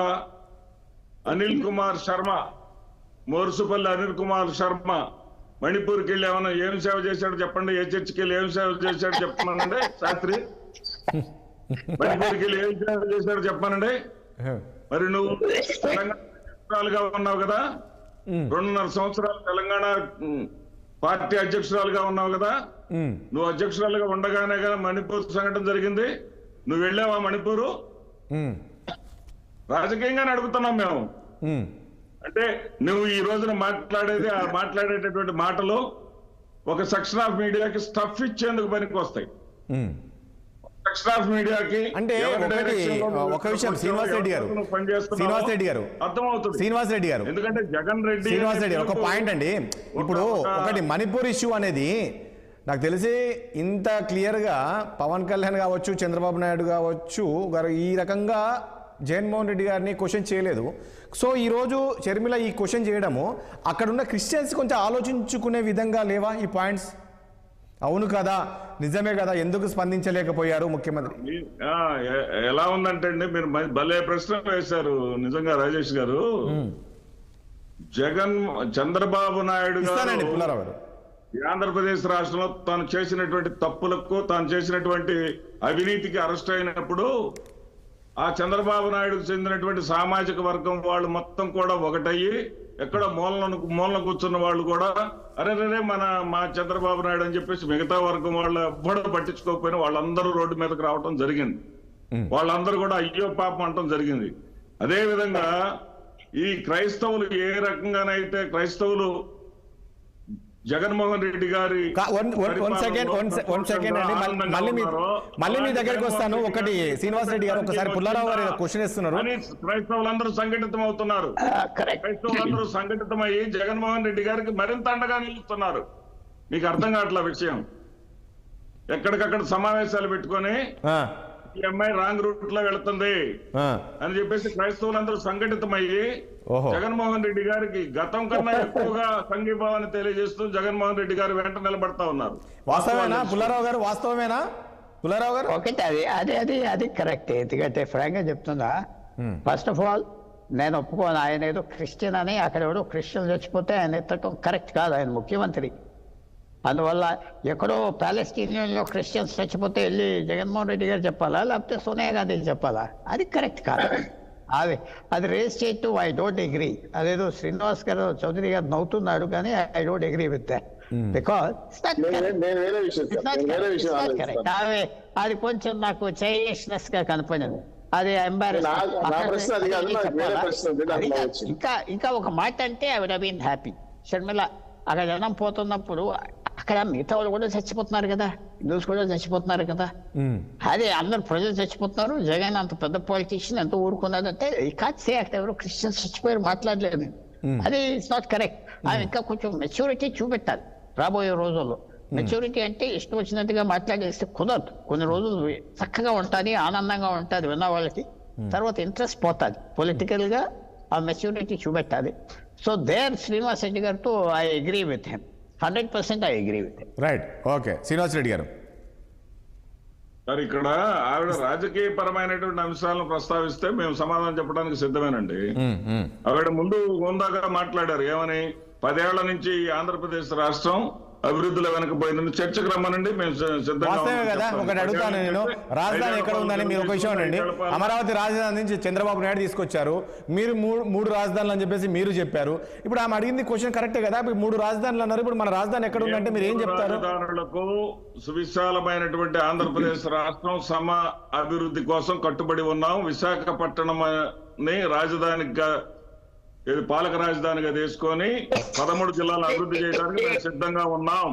అనిల్ కుమార్ శర్మ, మోర్సుపల్లి అనిల్ కుమార్ శర్మ మణిపూర్కి వెళ్ళి ఏమన్నా ఏం సేవ చేశాడు చెప్పండి? ఏ చర్చికి వెళ్ళి ఏం సేవ చేశాడు చెప్పమనండి శాస్త్రి. మణిపూర్కి వెళ్ళి ఏం సేవ చేశాడు చెప్పమనండి. మరి నువ్వు తెలంగాణగా ఉన్నావు కదా, 2.5 సంవత్సరాలు తెలంగాణ పార్టీ అధ్యక్షురాలుగా ఉన్నావు కదా. నువ్వు అధ్యక్షురాలుగా ఉండగానే కదా మణిపూర్ సంఘటన జరిగింది. నువ్వు వెళ్ళావా మణిపూరు? రాజకీయంగానే అడుగుతున్నాం మేము. అంటే నువ్వు ఈ రోజున మాట్లాడేటటువంటి మాటలు ఒక సెక్షన్ ఆఫ్ మీడియాకి స్టఫ్ ఇచ్చేందుకు పనికి వస్తాయి. సెక్షన్ ఆఫ్ మీడియాకి అంటే ఒక విషయం శ్రీనివాస్ రెడ్డి గారు అర్థమవుతుంది. ఎందుకంటే జగన్ రెడ్డి ఒక పాయింట్ అండి. ఇప్పుడు ఒకటి మణిపూర్ ఇష్యూ అనేది నాకు తెలిసి ఇంత క్లియర్గా పవన్ కళ్యాణ్ కావచ్చు, చంద్రబాబు నాయుడు కావచ్చు ఈ రకంగా జగన్మోహన్ రెడ్డి గారిని క్వశ్చన్ చేయలేదు. సో ఈరోజు షర్మిల ఈ క్వశ్చన్ చేయడము అక్కడున్న క్రిస్టియన్స్ కొంచెం ఆలోచించుకునే విధంగా లేవా ఈ పాయింట్స్? అవును కదా, నిజమే కదా, ఎందుకు స్పందించలేకపోయారు ముఖ్యమంత్రి? ఎలా ఉందంటే అండి, మీరు భలే ప్రశ్న వేశారు నిజంగా రాజేష్ గారు. చంద్రబాబు నాయుడు గారు ఆంధ్రప్రదేశ్ రాష్ట్రంలో తాను చేసినటువంటి తప్పులకు, తాను చేసినటువంటి అవినీతికి అరెస్ట్ అయినప్పుడు ఆ చంద్రబాబు నాయుడుకు చెందినటువంటి సామాజిక వర్గం వాళ్ళు మొత్తం కూడా ఒకటయ్యి ఎక్కడో మూలన కూర్చున్న వాళ్ళు కూడా అరే మా చంద్రబాబు నాయుడు అని చెప్పేసి మిగతా వర్గం వాళ్ళు ఎవ్వడూ పట్టించుకోకపోయినా వాళ్ళందరూ రోడ్డు మీదకి రావటం జరిగింది. వాళ్ళందరూ కూడా అయ్యో పాపం అంటం జరిగింది. అదే విధంగా ఈ క్రైస్తవులు ఏ రకంగానైతే క్రైస్తవులు జగన్మోహన్ రెడ్డి గారి వన్ సెకండ్ అండి, మళ్ళీ మీ దగ్గరికి వస్తాను. ఒకటి శ్రీనివాస్ రెడ్డి గారు ఒకసారి పుల్లారావు గారు క్వశ్చన్ ఇస్తున్నారు. క్రైస్తవులందరూ సంఘటితం అవుతున్నారు. క్రైస్తవులందరూ సంఘటితమయ్యి జగన్మోహన్ రెడ్డి గారికి మరింత అండగా నిలుస్తున్నారు. మీకు అర్థం కావట్ల విషయం. ఎక్కడికక్కడ సమావేశాలు పెట్టుకొని ఈ అమ్మాయి రాంగ్ రూట్ లో వెళుతుంది అని చెప్పేసి క్రైస్తవులందరూ సంఘటితమయ్యి జగన్మోహన్ రెడ్డి గారికి గతం కన్నా ఎక్కువగా సంఘీభావాన్ని తెలియజేస్తూ జగన్మోహన్ రెడ్డి గారు వెంట నిలబడతా ఉన్నారు. వాస్తవేనా పుల్లారావు గారు? వాస్తవమేనా పుల్లారావు గారు? ఒకటి అది కరెక్ట్. ఎందుకంటే ఫ్రాంక్ గా చెప్తున్నా, ఫస్ట్ ఆఫ్ ఆల్ నేను ఒప్పుకోను ఆయన ఏదో క్రిస్టియన్ అని అక్కడ ఎవడో క్రిస్టియన్ చచ్చిపోతే ఆయన ఎత్తటం కరెక్ట్ కాదు. ఆయన ముఖ్యమంత్రి. అందువల్ల ఎక్కడో ప్యాలెస్టీనియన్లో క్రిస్టియన్స్ చచ్చిపోతే వెళ్ళి జగన్మోహన్ రెడ్డి గారు చెప్పాలా, లేకపోతే సోనియా గాంధీ చెప్పాలా? అది కరెక్ట్ కాదు. అది రేస్ చేయటం ఐ డోంట్ అగ్రీ. అదేదో శ్రీనివాస్ గారు చౌదరి గారు నవ్వుతున్నాడు, కానీ I don't agree with that. Because అది కొంచెం నాకు చైల్డిష్నెస్ గా కనపడింది. అది ఇంకా ఒక మాట అంటే I would have been happy. Sharmila అక్కడ జనం పోతున్నప్పుడు అక్కడ మిగతా వాళ్ళు కూడా చచ్చిపోతున్నారు కదా, హిందూస్ కూడా చచ్చిపోతున్నారు కదా. అదే అందరు ప్రజలు చచ్చిపోతున్నారు. జగన్ అంత పెద్ద పొలిటీషియన్ ఎంత ఊరుకున్నాడంటే కాదు అక్కడ ఎవరు క్రిస్టియన్స్ చచ్చిపోయారు మాట్లాడలేదు. అది ఇట్స్ నాట్ కరెక్ట్. ఆయన ఇంకా కొంచెం మెచ్యూరిటీ చూపెట్టాలి రాబోయే రోజుల్లో. మెచ్యూరిటీ అంటే ఇష్టం వచ్చినట్టుగా మాట్లాడేస్తే కుదరదు. కొన్ని రోజులు చక్కగా ఉంటుంది, ఆనందంగా ఉంటుంది విన్న వాళ్ళకి. తర్వాత ఇంట్రెస్ట్ పోతుంది. పొలిటికల్ గా ఆ మెచ్యూరిటీ చూపెట్టాలి. సో దేర్ శ్రీనివాస్ రెడ్డి గారితో I agree with him. 100% I agree with him. Right. Okay Srinivas Reddy గారు. సార్ ఇక్కడ ఆవిడ రాజకీయ పరమైనటువంటి అంశాలను ప్రస్తావిస్తే మేము సమాధానం చెప్పడానికి సిద్ధమేనండి. ఆవిడ ముందు హోందాగా మాట్లాడారు. ఏమని? 10 ఏళ్ల నుంచి ఆంధ్రప్రదేశ్ రాష్ట్రం అభివృద్ధిలో వెనకపోయిందని చర్చకు రమ్మనండి, మేము వాస్తవమే కదా. ఒకటి అడుగుతాను నేను, రాజధాని ఎక్కడ ఉందని మీరు ఒక విషయం అండి. అమరావతి రాజధాని నుంచి చంద్రబాబు నాయుడు తీసుకొచ్చారు. మీరు మూడు రాజధానులు అని చెప్పేసి మీరు చెప్పారు. ఇప్పుడు ఆమె అడిగింది క్వశ్చన్ కరెక్టే కదా. ఇప్పుడు 3 రాజధానులు అన్నారు. ఇప్పుడు మన రాజధాని ఎక్కడ ఉందంటే మీరు ఏం చెప్తారు? రాజధానులకు సువిశాలమైనటువంటి ఆంధ్రప్రదేశ్ రాష్ట్రం సమ అభివృద్ధి కోసం కట్టుబడి ఉన్నాం. విశాఖపట్నం రాజధానిగా పాలక రాజధానిగా తీసుకొని 13 జిల్లాలు అభివృద్ధి చేయడానికి మేము సిద్ధంగా ఉన్నాం.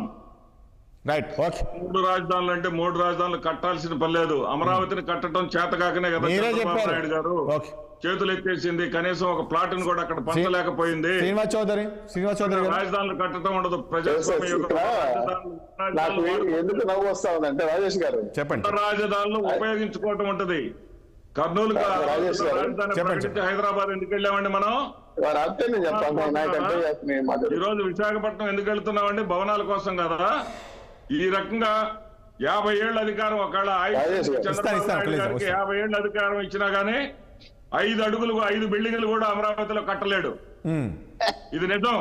రైట్. ఓకే. 3 రాజధానులు అంటే 3 రాజధానులు కట్టాల్సిన పని లేదు. అమరావతిని కట్టడం చేతకాకనే కదా చంద్రబాబు నాయుడు గారు చేతులు ఎత్తేసింది. కనీసం ఒక ప్లాట్ ని కూడా అక్కడ పంచలేకపోయింది. శ్రీనివాస్ చౌదరి రాజధానులు కట్టడం ఉండదు. ప్రజాస్వామ్య ఎందుకు నవ్వు వస్తా ఉందంటే రాజేష్ గారు చెప్పండి. రాజధానులు ఉపయోగించుకోవటం ఉంటది. కర్నూలు రాజధాని హైదరాబాద్ ఎందుకు వెళ్ళామండి మనం? ఈ రోజు విశాఖపట్నం ఎందుకు వెళ్తున్నామండి? భవనాల కోసం కదా. ఈ రకంగా 50 ఏళ్ల అధికారం ఒకవేళ చంద్రబాబు నాయుడు గారికి 50 ఏళ్ల అధికారం ఇచ్చినా గానీ 5 బిల్డింగ్లు కూడా అమరావతిలో కట్టలేడు. ఇది నిజం.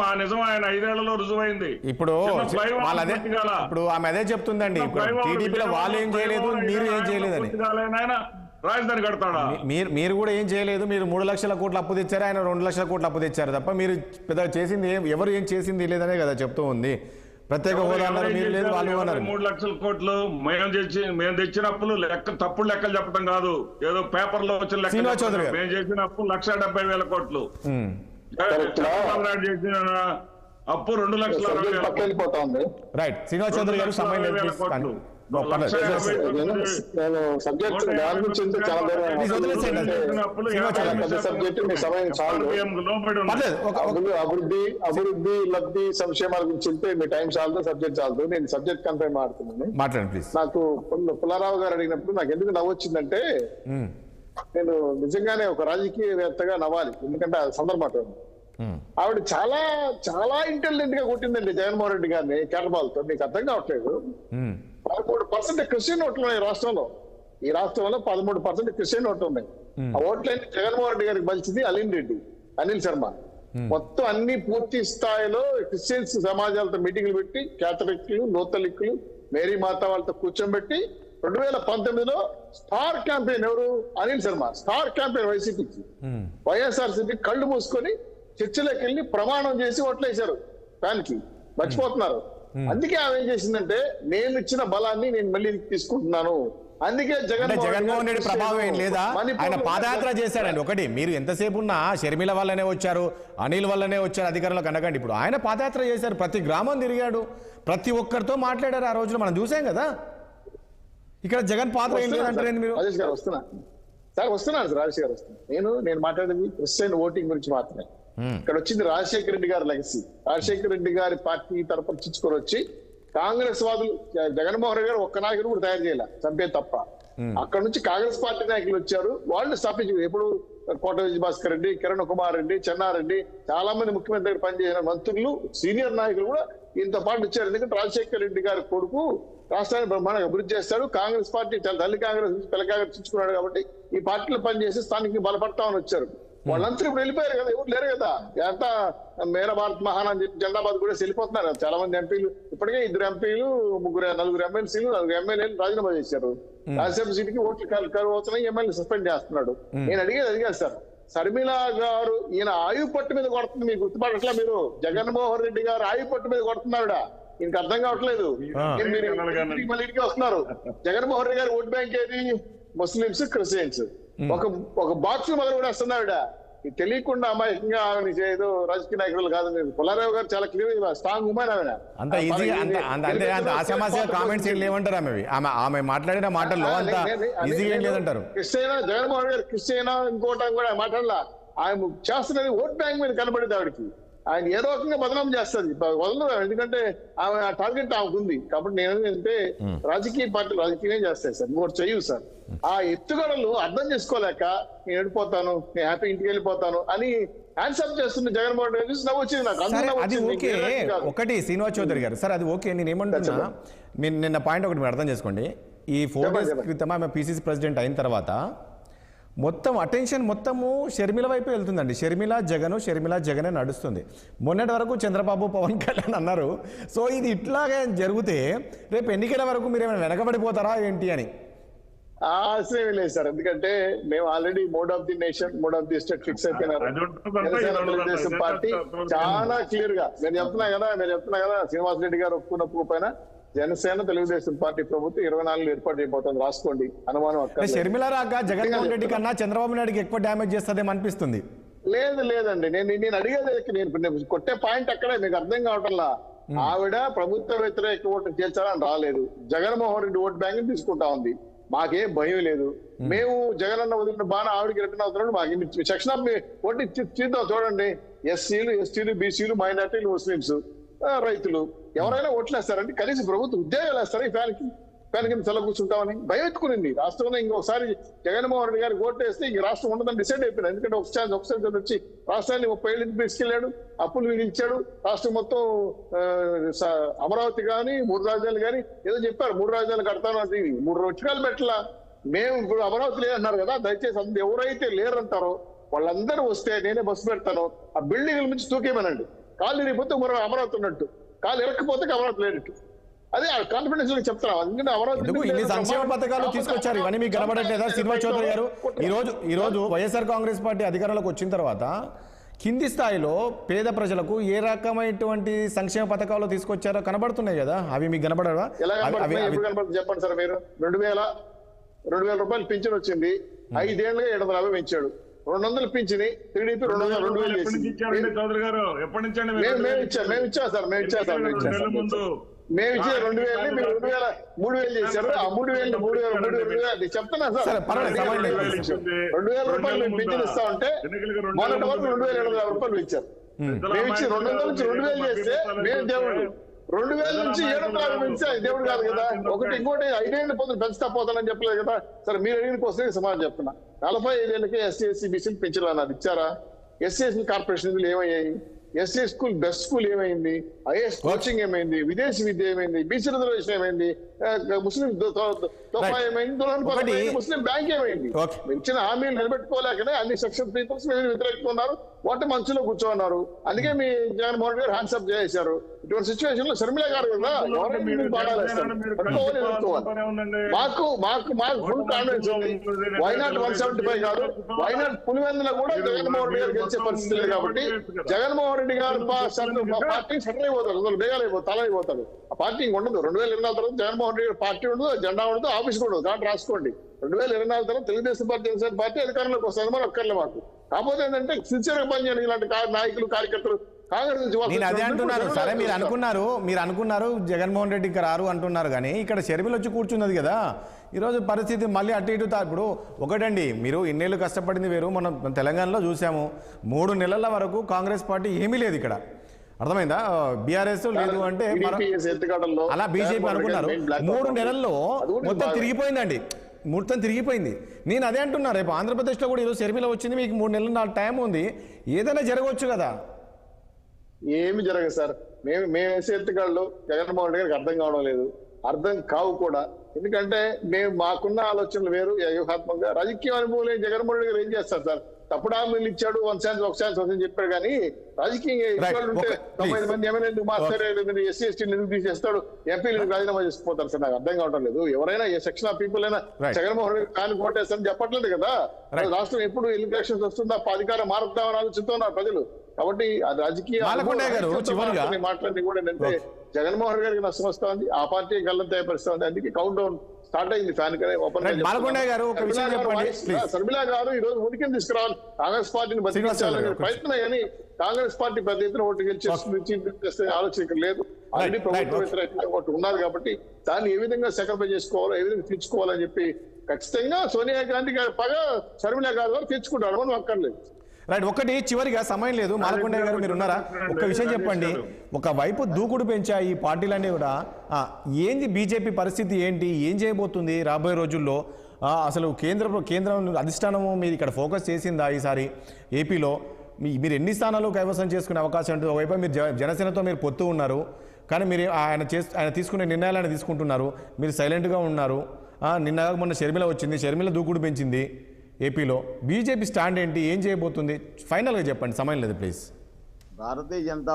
ఆ నిజం ఆయన 5 ఏళ్లలో రుజువైంది. ఇప్పుడు ఆమె అదే చెప్తుందండి. టీడీపీలో వాళ్ళు ఏం చేయలేదు, మీరు ఏం చేయలేదని. రాజధాని కడతాడా? మీరు కూడా ఏం చేయలేదు. మీరు 3 లక్షల కోట్లు అప్పు తెచ్చారు, ఆయన 2 లక్షల కోట్లు అప్పు తెచ్చారు తప్ప మీరు పెద్ద చేసింది ఎవరు ఏం చేసింది లేదనే కదా చెప్తూ ఉంది. ప్రత్యేక హోదా అన్నారు, మీరు లేదు, వాళ్ళు అన్నారు. 3 లక్షల కోట్లు మేము తెచ్చిన అప్పులు తప్పుడు లెక్కలు చెప్పడం కాదు. ఏదో పేపర్ లో వచ్చిన లెక్క. మేము చేసిన అప్పు 1,70,000 కోట్లు. చంద్రబాబు నాయుడు చేసిన అప్పు 2,60,000. రైట్. శ్రీనివాస్ చౌదరి గారు సమయం అభివృద్ధి లబ్ధి సంక్షేమాల గురించి వెళ్తే మీ టైం చాలదు, సబ్జెక్ట్ చాలదు. నేను సబ్జెక్ట్ కన్ఫైన్ మాట్లాడుతున్నాను. మాట్లాడండి ప్లీజ్. నాకు పుల్లారావు గారు అడిగినప్పుడు నాకు ఎందుకు నవ్వొచ్చిందంటే, నేను నిజంగానే ఒక రాజకీయవేత్తగా నవ్వాలి. ఎందుకంటే అది సందర్భం. ఆవిడ చాలా చాలా ఇంటెలిజెంట్ గా కొట్టిందండి జగన్మోహన్ రెడ్డి గారిని కేటబాల్తో. మీకు అర్థం కావట్లేదు. 13% క్రిస్టియన్ ఓట్లు ఉన్నాయి రాష్ట్రంలో. ఈ రాష్ట్రంలో 13% క్రిస్టియన్ ఓట్లు ఉన్నాయి. ఆ ఓట్లన్నీ జగన్మోహన్ రెడ్డి గారికి బలిచింది అనిల్ శర్మ. మొత్తం అన్ని పూర్తి స్థాయిలో క్రిస్టియన్స్ సమాజాలతో మీటింగ్లు పెట్టి క్యాథలిక్లు, లోతలిక్లు, మేరీ మాత వాళ్ళతో కూర్చోబెట్టి 2019లో స్టార్ క్యాంపెయిన్ ఎవరు? అనిల్ శర్మ. స్టార్ క్యాంపెయిన్ వైసీపీకి. వైఎస్ఆర్సీపీ కళ్ళు మూసుకొని చర్చలోకి వెళ్ళి ప్రమాణం చేసి ఓట్లేశారు. దానికి మర్చిపోతున్నారు. అందుకే ఆమె ఏం చేసిందంటే, నేను ఇచ్చిన బలాన్ని నేను మళ్ళీ తీసుకుంటున్నాను, అందుకే అంటే జగన్మోహన్ రెడ్డి ప్రభావం ఏం లేదా? ఆయన పాదయాత్ర చేశాడండి. ఒకటి మీరు ఎంతసేపు ఉన్నా షర్మిల వల్లనే వచ్చారు, అనిల్ వల్లనే వచ్చారు అధికారంలోకి అనకండి. ఇప్పుడు ఆయన పాదయాత్ర చేశారు, ప్రతి గ్రామం తిరిగాడు, ప్రతి ఒక్కరితో మాట్లాడారు. ఆ రోజులు మనం చూసాం కదా. ఇక్కడ జగన్ పాత్ర ఏం లేదంటారు మీరు? రాజేష్ గారు వస్తున్నాను సార్, రాజేష్ గారు వస్తున్నాను. నేను మాట్లాడేది క్రిస్టియన్ ఓటింగ్ గురించి మాత్రమే. ఇక్కడ వచ్చింది రాజశేఖర రెడ్డి గారి లెగసీ. రాజశేఖర రెడ్డి గారి పార్టీ తరపున చిచ్చుకొని వచ్చి కాంగ్రెస్ వాదులు, జగన్మోహన్ రెడ్డి గారు ఒక్క నాయకుడు కూడా తయారు చేయాల, చంపే తప్ప. అక్కడ నుంచి కాంగ్రెస్ పార్టీ నాయకులు వచ్చారు, వాళ్ళు స్థాపించారు. ఎప్పుడు కోట విజయభాస్కర్ రెడ్డి, కిరణ్ కుమార్ రెడ్డి, చెన్నారెడ్డి, చాలా మంది ముఖ్యమంత్రి దగ్గర పనిచేసిన మంత్రులు, సీనియర్ నాయకులు కూడా ఇంత పాటు వచ్చారు. ఎందుకంటే రాజశేఖర రెడ్డి గారి కొడుకు రాష్ట్రాన్ని బ్రహ్మాండంగా అభివృద్ధి చేస్తాడు. కాంగ్రెస్ పార్టీ తల్లి కాంగ్రెస్ నుంచి పిల్ల కాంగ్రెస్ చిచ్చుకున్నాడు కాబట్టి ఈ పార్టీలో పనిచేసి స్థానికంగా బలపడతామని వచ్చారు. వాళ్ళంతా ఇప్పుడు వెళ్ళిపోయారు కదా, ఎవరు లేరు కదా. ఎంత మేర భారత్ మహాన్ అని చెప్పి జెండాబాద్ కూడా వెళ్ళిపోతున్నారు కదా చాలా మంది ఎంపీలు. ఇప్పటికే 2 ఎంపీలు, 4 ఎమ్మెల్సీలు, 4 ఎమ్మెల్యేలు రాజీనామా చేశారు. రాజ్యసభ సీటుకి ఓట్లు కరువు అవుతున్నాయి, ఎమ్మెల్యే సస్పెండ్ చేస్తున్నాడు. నేను అడిగేది సార్, షర్మిల గారు ఈయన ఆయువు పట్టు మీద కొడుతుంది, మీకు గుర్తుపడట్లా? మీరు జగన్మోహన్ రెడ్డి గారు ఆయువు పట్టు మీద కొడుతున్నారుడా? ఇంక అర్థం కావట్లేదు. మళ్ళీ ఇంటికి వస్తున్నారు. జగన్మోహన్ రెడ్డి గారు ఓట్ బ్యాంక్ ఏది? Muslims, Christians. ఒక బాక్స్ మొదలు కూడా వస్తున్నావిడ. తెలియకుండా అమాయకంగా ఆమె ఏదో రాజకీయ నాయకులు కాదు. పుల్లారావు గారు చాలా క్లియర్, స్ట్రాంగ్ ఉమెన్ ఆమె. అంత ఈజీగా అంత ఆశామాసిగా కామెంట్స్ ఏం లేవంటారు ఆమె మాట్లాడిన మాటల్లో అంత ఈజీగా ఏం లేదంటారు. క్రిస్టియనా, జగన్మోహన్ గారు క్రిస్టియనా ఇంకోటం కూడా మాట్లాడలా. ఆయన చేస్తున్నది ఓట్ బ్యాంక్ మీద కనబడింది ఆవిడకి. ఆయన ఏదో రకంగా బదనాం చేస్తుంది, వదలదు. ఎందుకంటే ఆమె ఆ టార్గెట్ ఆమెకు ఉంది. కాబట్టి నేను ఏంటంటే రాజకీయ పార్టీలు రాజకీయం చేస్తాయి సార్, ఇంకోటి చెయ్యు సార్. ఆ ఎత్తుగడలు అర్థం చేసుకోలేక నేను వెళ్ళిపోతాను, నేను హ్యాపీ ఇంటికి వెళ్ళిపోతాను అని హ్యాండ్సప్ చేస్తుంది జగన్మోహన్ రెడ్డి. చూసి నవ్వు వచ్చింది నాకు. అది ఓకే. ఒకటి శ్రీనివాస్ చౌదరి గారు సార్, అది ఓకే. నేను ఏమంటున్నా, నిన్న పాయింట్ ఒకటి మీరు అర్థం చేసుకోండి. ఈ 4 days క్రితం ఆమె పిసిసి ప్రెసిడెంట్ అయిన తర్వాత మొత్తం అటెన్షన్ మొత్తము షర్మిల వైపు వెళ్తుందండి. షర్మిల జగనే నడుస్తుంది. మొన్నటి వరకు చంద్రబాబు, పవన్ కళ్యాణ్ అన్నారు. సో ఇది ఇట్లాగే జరిగితే రేపు ఎన్నికల వరకు మీరు ఏమైనా వెనకబడిపోతారా ఏంటి అని ఆశ్రయం లేదు సార్. ఎందుకంటే మేము already mode of the nation, mode of the state fix అయిపోయినారు. తెలుగుదేశం పార్టీ చాలా క్లియర్ గా నేను చెప్తున్నా కదా శ్రీనివాస్ రెడ్డి గారు ఒప్పుకున్నప్పుడుపైన జనసేన తెలుగుదేశం పార్టీ ప్రభుత్వం 24 ఏర్పాటు చేయబోతుంది, రాసుకోండి. అనుమానం అక్కడ. షర్మిల రాక జగన్మోహన్ రెడ్డి కన్నా చంద్రబాబు నాయుడుకి ఎక్కువ డ్యామేజ్ చేస్తుందేమో అనిపిస్తుంది. లేదండి, నేను అడిగేది, నేను కొట్టే పాయింట్ అక్కడే, మీకు అర్థం కావటంలా. ఆవిడ ప్రభుత్వ వ్యతిరేక ఓటు చేర్చాలని రాలేదు, జగన్మోహన్ రెడ్డి ఓట్ బ్యాంక్ తీసుకుంటా ఉంది. మాకేం భయం లేదు. మేము జగన్ అన్న వదిలిన బాగా ఆవిడకి రిటర్న్ అవుతున్నాడు. మాకు సెక్షన్ ఆఫ్ ఓటు చూద్దాం చూడండి. ఎస్సీలు, ఎస్టీలు, బీసీలు, మైనార్టీలు, ముస్లింస్, రైతులు ఎవరైనా ఓట్లేస్తారంటే కనీసం ప్రభుత్వ ఉద్యోగాలు వేస్తారు. ఈ ఫ్యాన్ కింద చల్ల కూర్చుంటామని భయం ఎత్తుకునింది రాష్ట్రంలో. ఇంకొకసారి జగన్మోహన్ రెడ్డి గారికి ఓటు వేస్తే ఈ రాష్ట్రం ఉండదని డిసైడ్ అయిపోయింది. ఎందుకంటే ఒకసారి వచ్చి రాష్ట్రాన్ని 30 ఏళ్ళకి తీసుకెళ్లాడు, అప్పులు మిగిల్చాడు. రాష్ట్రం మొత్తం అమరావతి కానీ 3 రాజధానులు కానీ ఏదో చెప్పారు, 3 రాజధానులు కడతాను అది 3 రోజులు పెట్టలా. మేము ఇప్పుడు అమరావతి లేదన్నారు కదా, దయచేసి అందరూ ఎవరైతే లేరంటారో వాళ్ళందరూ వస్తే నేనే బస్సు పెడతాను, ఆ బిల్డింగ్ల నుంచి తూకేమనండి. కాళ్ళు ఇరిగిపోతే మరో అమరావతి ఉన్నట్టు, కాళ్ళు ఇరక్కపోతే అమరావతి లేనట్టు. అదే కాన్ఫిడెన్స్ చెప్తున్నాం. ఎందుకంటే అమరావతి ఇన్ని సంక్షేమ పథకాలు తీసుకొచ్చారు, ఇవన్నీ మీకు కనబడట్లేదా శ్రీనివాస్ చౌదరి గారు? ఈ రోజు వైఎస్ఆర్ కాంగ్రెస్ పార్టీ అధికారంలోకి వచ్చిన తర్వాత కింది స్థాయిలో పేద ప్రజలకు ఏ రకమైనటువంటి సంక్షేమ పథకాలు తీసుకొచ్చారో కనబడుతున్నాయి కదా, అవి మీకు కనబడవా? చెప్పండి సార్. మీరు 2,000 రూపాయలు పింఛన్ వచ్చింది, 5 ఏళ్ళుగా 750 పెంచాడు. 200 పింఛని టీడీపీ 2,000 చేసింది. మేము ఇచ్చాం సార్. మేము ఇచ్చాం 2,000 మీరు 3,000 చేశారు. ఆ 3,000 చెప్తున్నా సార్. 2,000 రూపాయలు మేము పింఛన్ ఇస్తా ఉంటే మొన్నటి వరకు 2,750 రూపాయలు ఇచ్చారు. మేము ఇచ్చి 200 నుంచి 2,000 చేస్తే మేము దేవుడు. 2,000 నుంచి 7,000 పెంచా దేవుడు కాదు కదా. ఇంకోటి 5 ఏళ్ళు పోతుంది పెంచుతా పోతానని చెప్పలేదు కదా. సరే మీరు అడిగిన కోసం సమాధానం చెప్తున్నా. 45 ఏళ్ళకి ఎస్సీ ఎస్సీ బీసీలు పెంచారు అది ఇచ్చారా? ఎస్సీ ఎస్సీ కార్పొరేషన్ ఏమయ్యాయి? ఎస్సీ స్కూల్ బెస్ట్ స్కూల్ ఏమైంది? ఐఏఎస్ కోచింగ్ ఏమైంది? విదేశీ విద్య ఏమైంది? బీసీ రిజర్వేషన్ ఏమైంది? ముస్లిం ఏమైంది? ముస్లిం బ్యాంక్ ఏమైంది? ఇచ్చిన హామీలు నిలబెట్టుకోలేకనే అన్ని సెక్షన్ పీపుల్స్ వ్యతిరేకంగా ఉన్నారు. ఓట మంచులో కూర్చోన్నారు. అందుకే మీ జగన్మోహన్ రెడ్డి గారు హ్యాండ్సప్ చేశారు. ఇటువంటి సిచ్యువేషన్ లో షర్మిల గారు కదా ఎవరైనా మీరు బాగాలేస్తారు. మాకు ఫుల్ కాన్ఫిడెన్స్ ఉంది. వైనాట్ 175 కాదు, వైనాట్ పులివెందుల కూడా జగన్మోహన్ రెడ్డి గారు గెలిచే పరిస్థితి లేదు. కాబట్టి జగన్మోహన్ రెడ్డి గారు పార్టీ సెటిల్ అయిపోతారు, తలైపోతారు. ఆ పార్టీ ఇంక ఉండదు. 2024 తర్వాత జగన్మోహన్ రెడ్డి గారు పార్టీ ఉండదు, జెండా ఉండదు, ఆఫీస్ కూడా ఉండదు. కాబట్టి రాసుకోండి, 2024 తర్వాత తెలుగుదేశం పార్టీ జనసేన పార్టీ అధికారంలోకి వస్తుంది. మనం ఒక్కర్లే మాకు. కాకపోతే ఏంటంటే సిన్సియర్ గా పనిచేయండి ఇలాంటి నాయకులు కార్యకర్తలు. నేను అదే అంటున్నారు. సరే మీరు అనుకున్నారు జగన్మోహన్ రెడ్డి ఇక్కడ రారు అంటున్నారు, కానీ ఇక్కడ షర్మిల వచ్చి కూర్చున్నది కదా. ఈరోజు పరిస్థితి మళ్ళీ అటు ఇటు. ఇప్పుడు ఒకటండి, మీరు ఇన్నేళ్ళు కష్టపడింది వేరు. మనం తెలంగాణలో చూసాము 3 నెలల వరకు కాంగ్రెస్ పార్టీ ఏమీ లేదు ఇక్కడ. అర్థమైందా? బీఆర్ఎస్ లేదు అంటే అలా బీజేపీ అనుకున్నారు. 3 నెలల్లో మొత్తం తిరిగిపోయిందండి, మొత్తం తిరిగిపోయింది. నేను అదే అంటున్నా, రేపు ఆంధ్రప్రదేశ్లో కూడా ఈరోజు షర్మిల వచ్చింది, మీకు 3 నెలలు నా టైం ఉంది, ఏదైనా జరగవచ్చు కదా. ఏమి జరగదు సార్. మేము వేసే ఎత్తుగాళ్ళు జగన్మోహన్ రెడ్డి గారికి అర్థం కావడం లేదు, అర్థం కావు కూడా. ఎందుకంటే మేము మాకున్న ఆలోచనలు వేరు. వ్యూహాత్మకంగా రాజకీయ అనుభవం లేని జగన్మోహన్ రెడ్డి గారు ఏం చేస్తారు సార్? తప్పుడు హామీలు ఇచ్చాడు, 1 ఛాన్స్ 1 ఛాన్స్ అని చెప్పాడు. కానీ రాజకీయంగా ఉంటే 90 మంది ఎమ్మెల్యే ఎందుకు మాస్టర్ ఎస్సీ ఎస్టీలు ఎందుకు తీసేస్తాడు, ఎంపీలు రాజీనామా చేసిపోతారు సార్? నాకు అర్థం కావడం లేదు. ఎవరైనా ఏ సెక్షన్ ఆఫ్ పీపుల్ అయినా జగన్మోహన్ రెడ్డి కాని కోటేస్తారని చెప్పట్లేదు కదా. రాష్ట్రం ఎప్పుడు ఎలక్షన్స్ వస్తుందా, అధికారం మారుద్దామని ఆలోచిస్తున్నారు ప్రజలు. కాబట్టి అది రాజకీయ మాట్లాడి కూడా ఏంటంటే జగన్మోహన్ గారికి నష్టం వస్తుంది, ఆ పార్టీ గల్లం తయారుపరుస్తుంది. అందుకే కౌంట్ డౌన్ స్టార్ట్ అయింది. ఫ్యాన్ శర్మిల గారు ఈ రోజు ఉనికిని తీసుకురావాలి, కాంగ్రెస్ పార్టీని బతికించాలనే ప్రయత్నం, కానీ కాంగ్రెస్ పార్టీ పెద్ద ఎత్తున ఓటు గెలిచేస్తే ఆలోచన ఇక్కడ లేదు. ఆల్రెడీ ప్రభుత్వ వ్యతిరేకంగా ఒకటి ఉన్నారు. కాబట్టి దాన్ని ఏ విధంగా సెక్రిఫై చేసుకోవాలో, ఏ విధంగా తీర్చుకోవాలని చెప్పి ఖచ్చితంగా సోనియా గాంధీ గారి పగ శర్మిల గారు వారు తీర్చుకుంటారు, మనం అక్కర్లేదు. రైట్. ఒకటి చివరిగా, సమయం లేదు, మాలకొండ గారు మీరు ఉన్నారా, ఒక విషయం చెప్పండి. ఒకవైపు దూకుడు పెంచాయి ఈ పార్టీలన్నీ కూడా, ఏంది బీజేపీ పరిస్థితి ఏంటి, ఏం చేయబోతుంది రాబోయే రోజుల్లో? అసలు కేంద్రం అధిష్టానము మీరు ఇక్కడ ఫోకస్ చేసిందా ఈసారి ఏపీలో? మీరు ఎన్ని స్థానాలు కైవసం చేసుకునే అవకాశం ఉంటుంది? ఒకవైపు మీరు జనసేనతో మీరు పొత్తు ఉన్నారు, కానీ మీరు ఆయన తీసుకునే నిర్ణయాలను తీసుకుంటున్నారు, మీరు సైలెంట్గా ఉన్నారు. మొన్న షర్మిల వచ్చింది, షర్మిల దూకుడు పెంచింది ఏపీలో. బీజేపీ స్టాండ్ ఏంటి, ఏం చేయబోతుంది? ఫైనల్గా చెప్పండి, సమయం లేదు ప్లీజ్. భారతీయ జనతా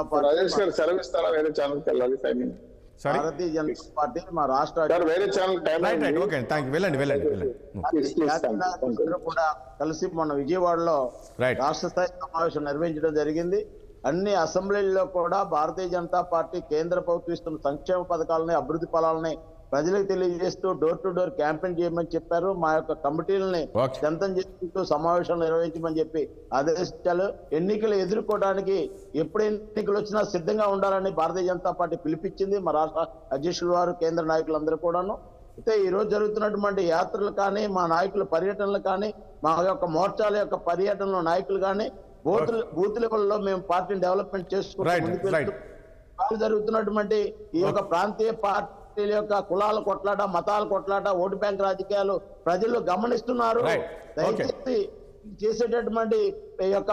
పార్టీ మా రాష్ట్ర కూడా కలిసి మొన్న విజయవాడలో రాష్ట్ర స్థాయి సమావేశం నిర్వహించడం జరిగింది. అన్ని అసెంబ్లీల్లో కూడా భారతీయ జనతా పార్టీ కేంద్ర ప్రభుత్వం ఇస్తున్న సంక్షేమ పథకాలని, అభివృద్ధి ఫలాలని ప్రజలకు తెలియజేస్తూ డోర్ టు డోర్ క్యాంపెయిన్ చేయమని చెప్పారు. మా యొక్క కమిటీలని స్ట్రెంథన్ చేసుకుంటూ సమావేశాలు నిర్వహించమని చెప్పి ఆదేశించారు. ఎన్నికలు ఎదుర్కోవడానికి ఎప్పుడు ఎన్నికలు వచ్చినా సిద్ధంగా ఉండాలని భారతీయ జనతా పార్టీ పిలిపించింది. మా రాష్ట్ర అధ్యక్షుల వారు, కేంద్ర నాయకులందరూ కూడాను. అయితే ఈ రోజు జరుగుతున్నటువంటి యాత్రలు కానీ, మా నాయకుల పర్యటనలు కానీ, మా యొక్క మోర్చాల యొక్క పర్యటనలో నాయకులు కానీ బూత్ లెవెల్లో మేము పార్టీని డెవలప్మెంట్ చేసుకుంటూ జరుగుతున్నటువంటి ఈ యొక్క ప్రాంతీయ పార్టీల యొక్క కులాల కొట్లాట, మతాల కొట్లాట, ఓటు బ్యాంక్ రాజకీయాలు ప్రజలు గమనిస్తున్నారు. దయచేసి చేసేటటువంటి యొక్క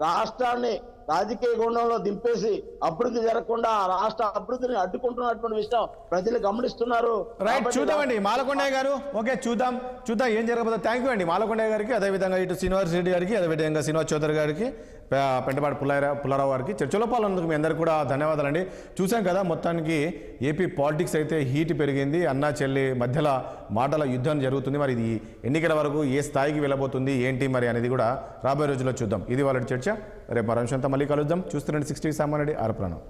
రాష్ట్రాన్ని రాజకీయ గుండంలో దింపేసి అభివృద్ధి జరగకుండా రాష్ట్ర అభివృద్ధిని అడ్డుకుంటున్నటువంటి విషయం ప్రజలు గమనిస్తున్నారు. రైట్, చూద్దామండి మాలకొండయ్య గారు. ఓకే, చూద్దాం ఏం జరగబోతుందో. థ్యాంక్ యూ అండి మాలకొండయ్య గారికి, అదేవిధంగా ఇటు శ్రీనివాస్ రెడ్డి గారికి, అదేవిధంగా శ్రీనివాస్ చౌదరి గారికి, పెంటపాటి పుల్లారావు గారికి చర్చలో పాల్గొన్నందుకు మీ అందరికీ కూడా ధన్యవాదాలండి. చూసాం కదా, మొత్తానికి ఏపీ పాలిటిక్స్ అయితే హీట్ పెరిగింది, అన్నా చెల్లి మధ్యలో మాటల యుద్ధం జరుగుతుంది. మరి ఇది ఎన్నికల వరకు ఏ స్థాయికి వెళ్ళబోతుంది ఏంటి మరి అనేది కూడా రాబోయే రోజుల్లో చూద్దాం. ఇది వాళ్ళ చర్చ. రేపు మరో అంశంతో మళ్ళీ కలుద్దాం. చూస్తున్నాండి 60 సామాన్యుడి ఆరప్రాణం.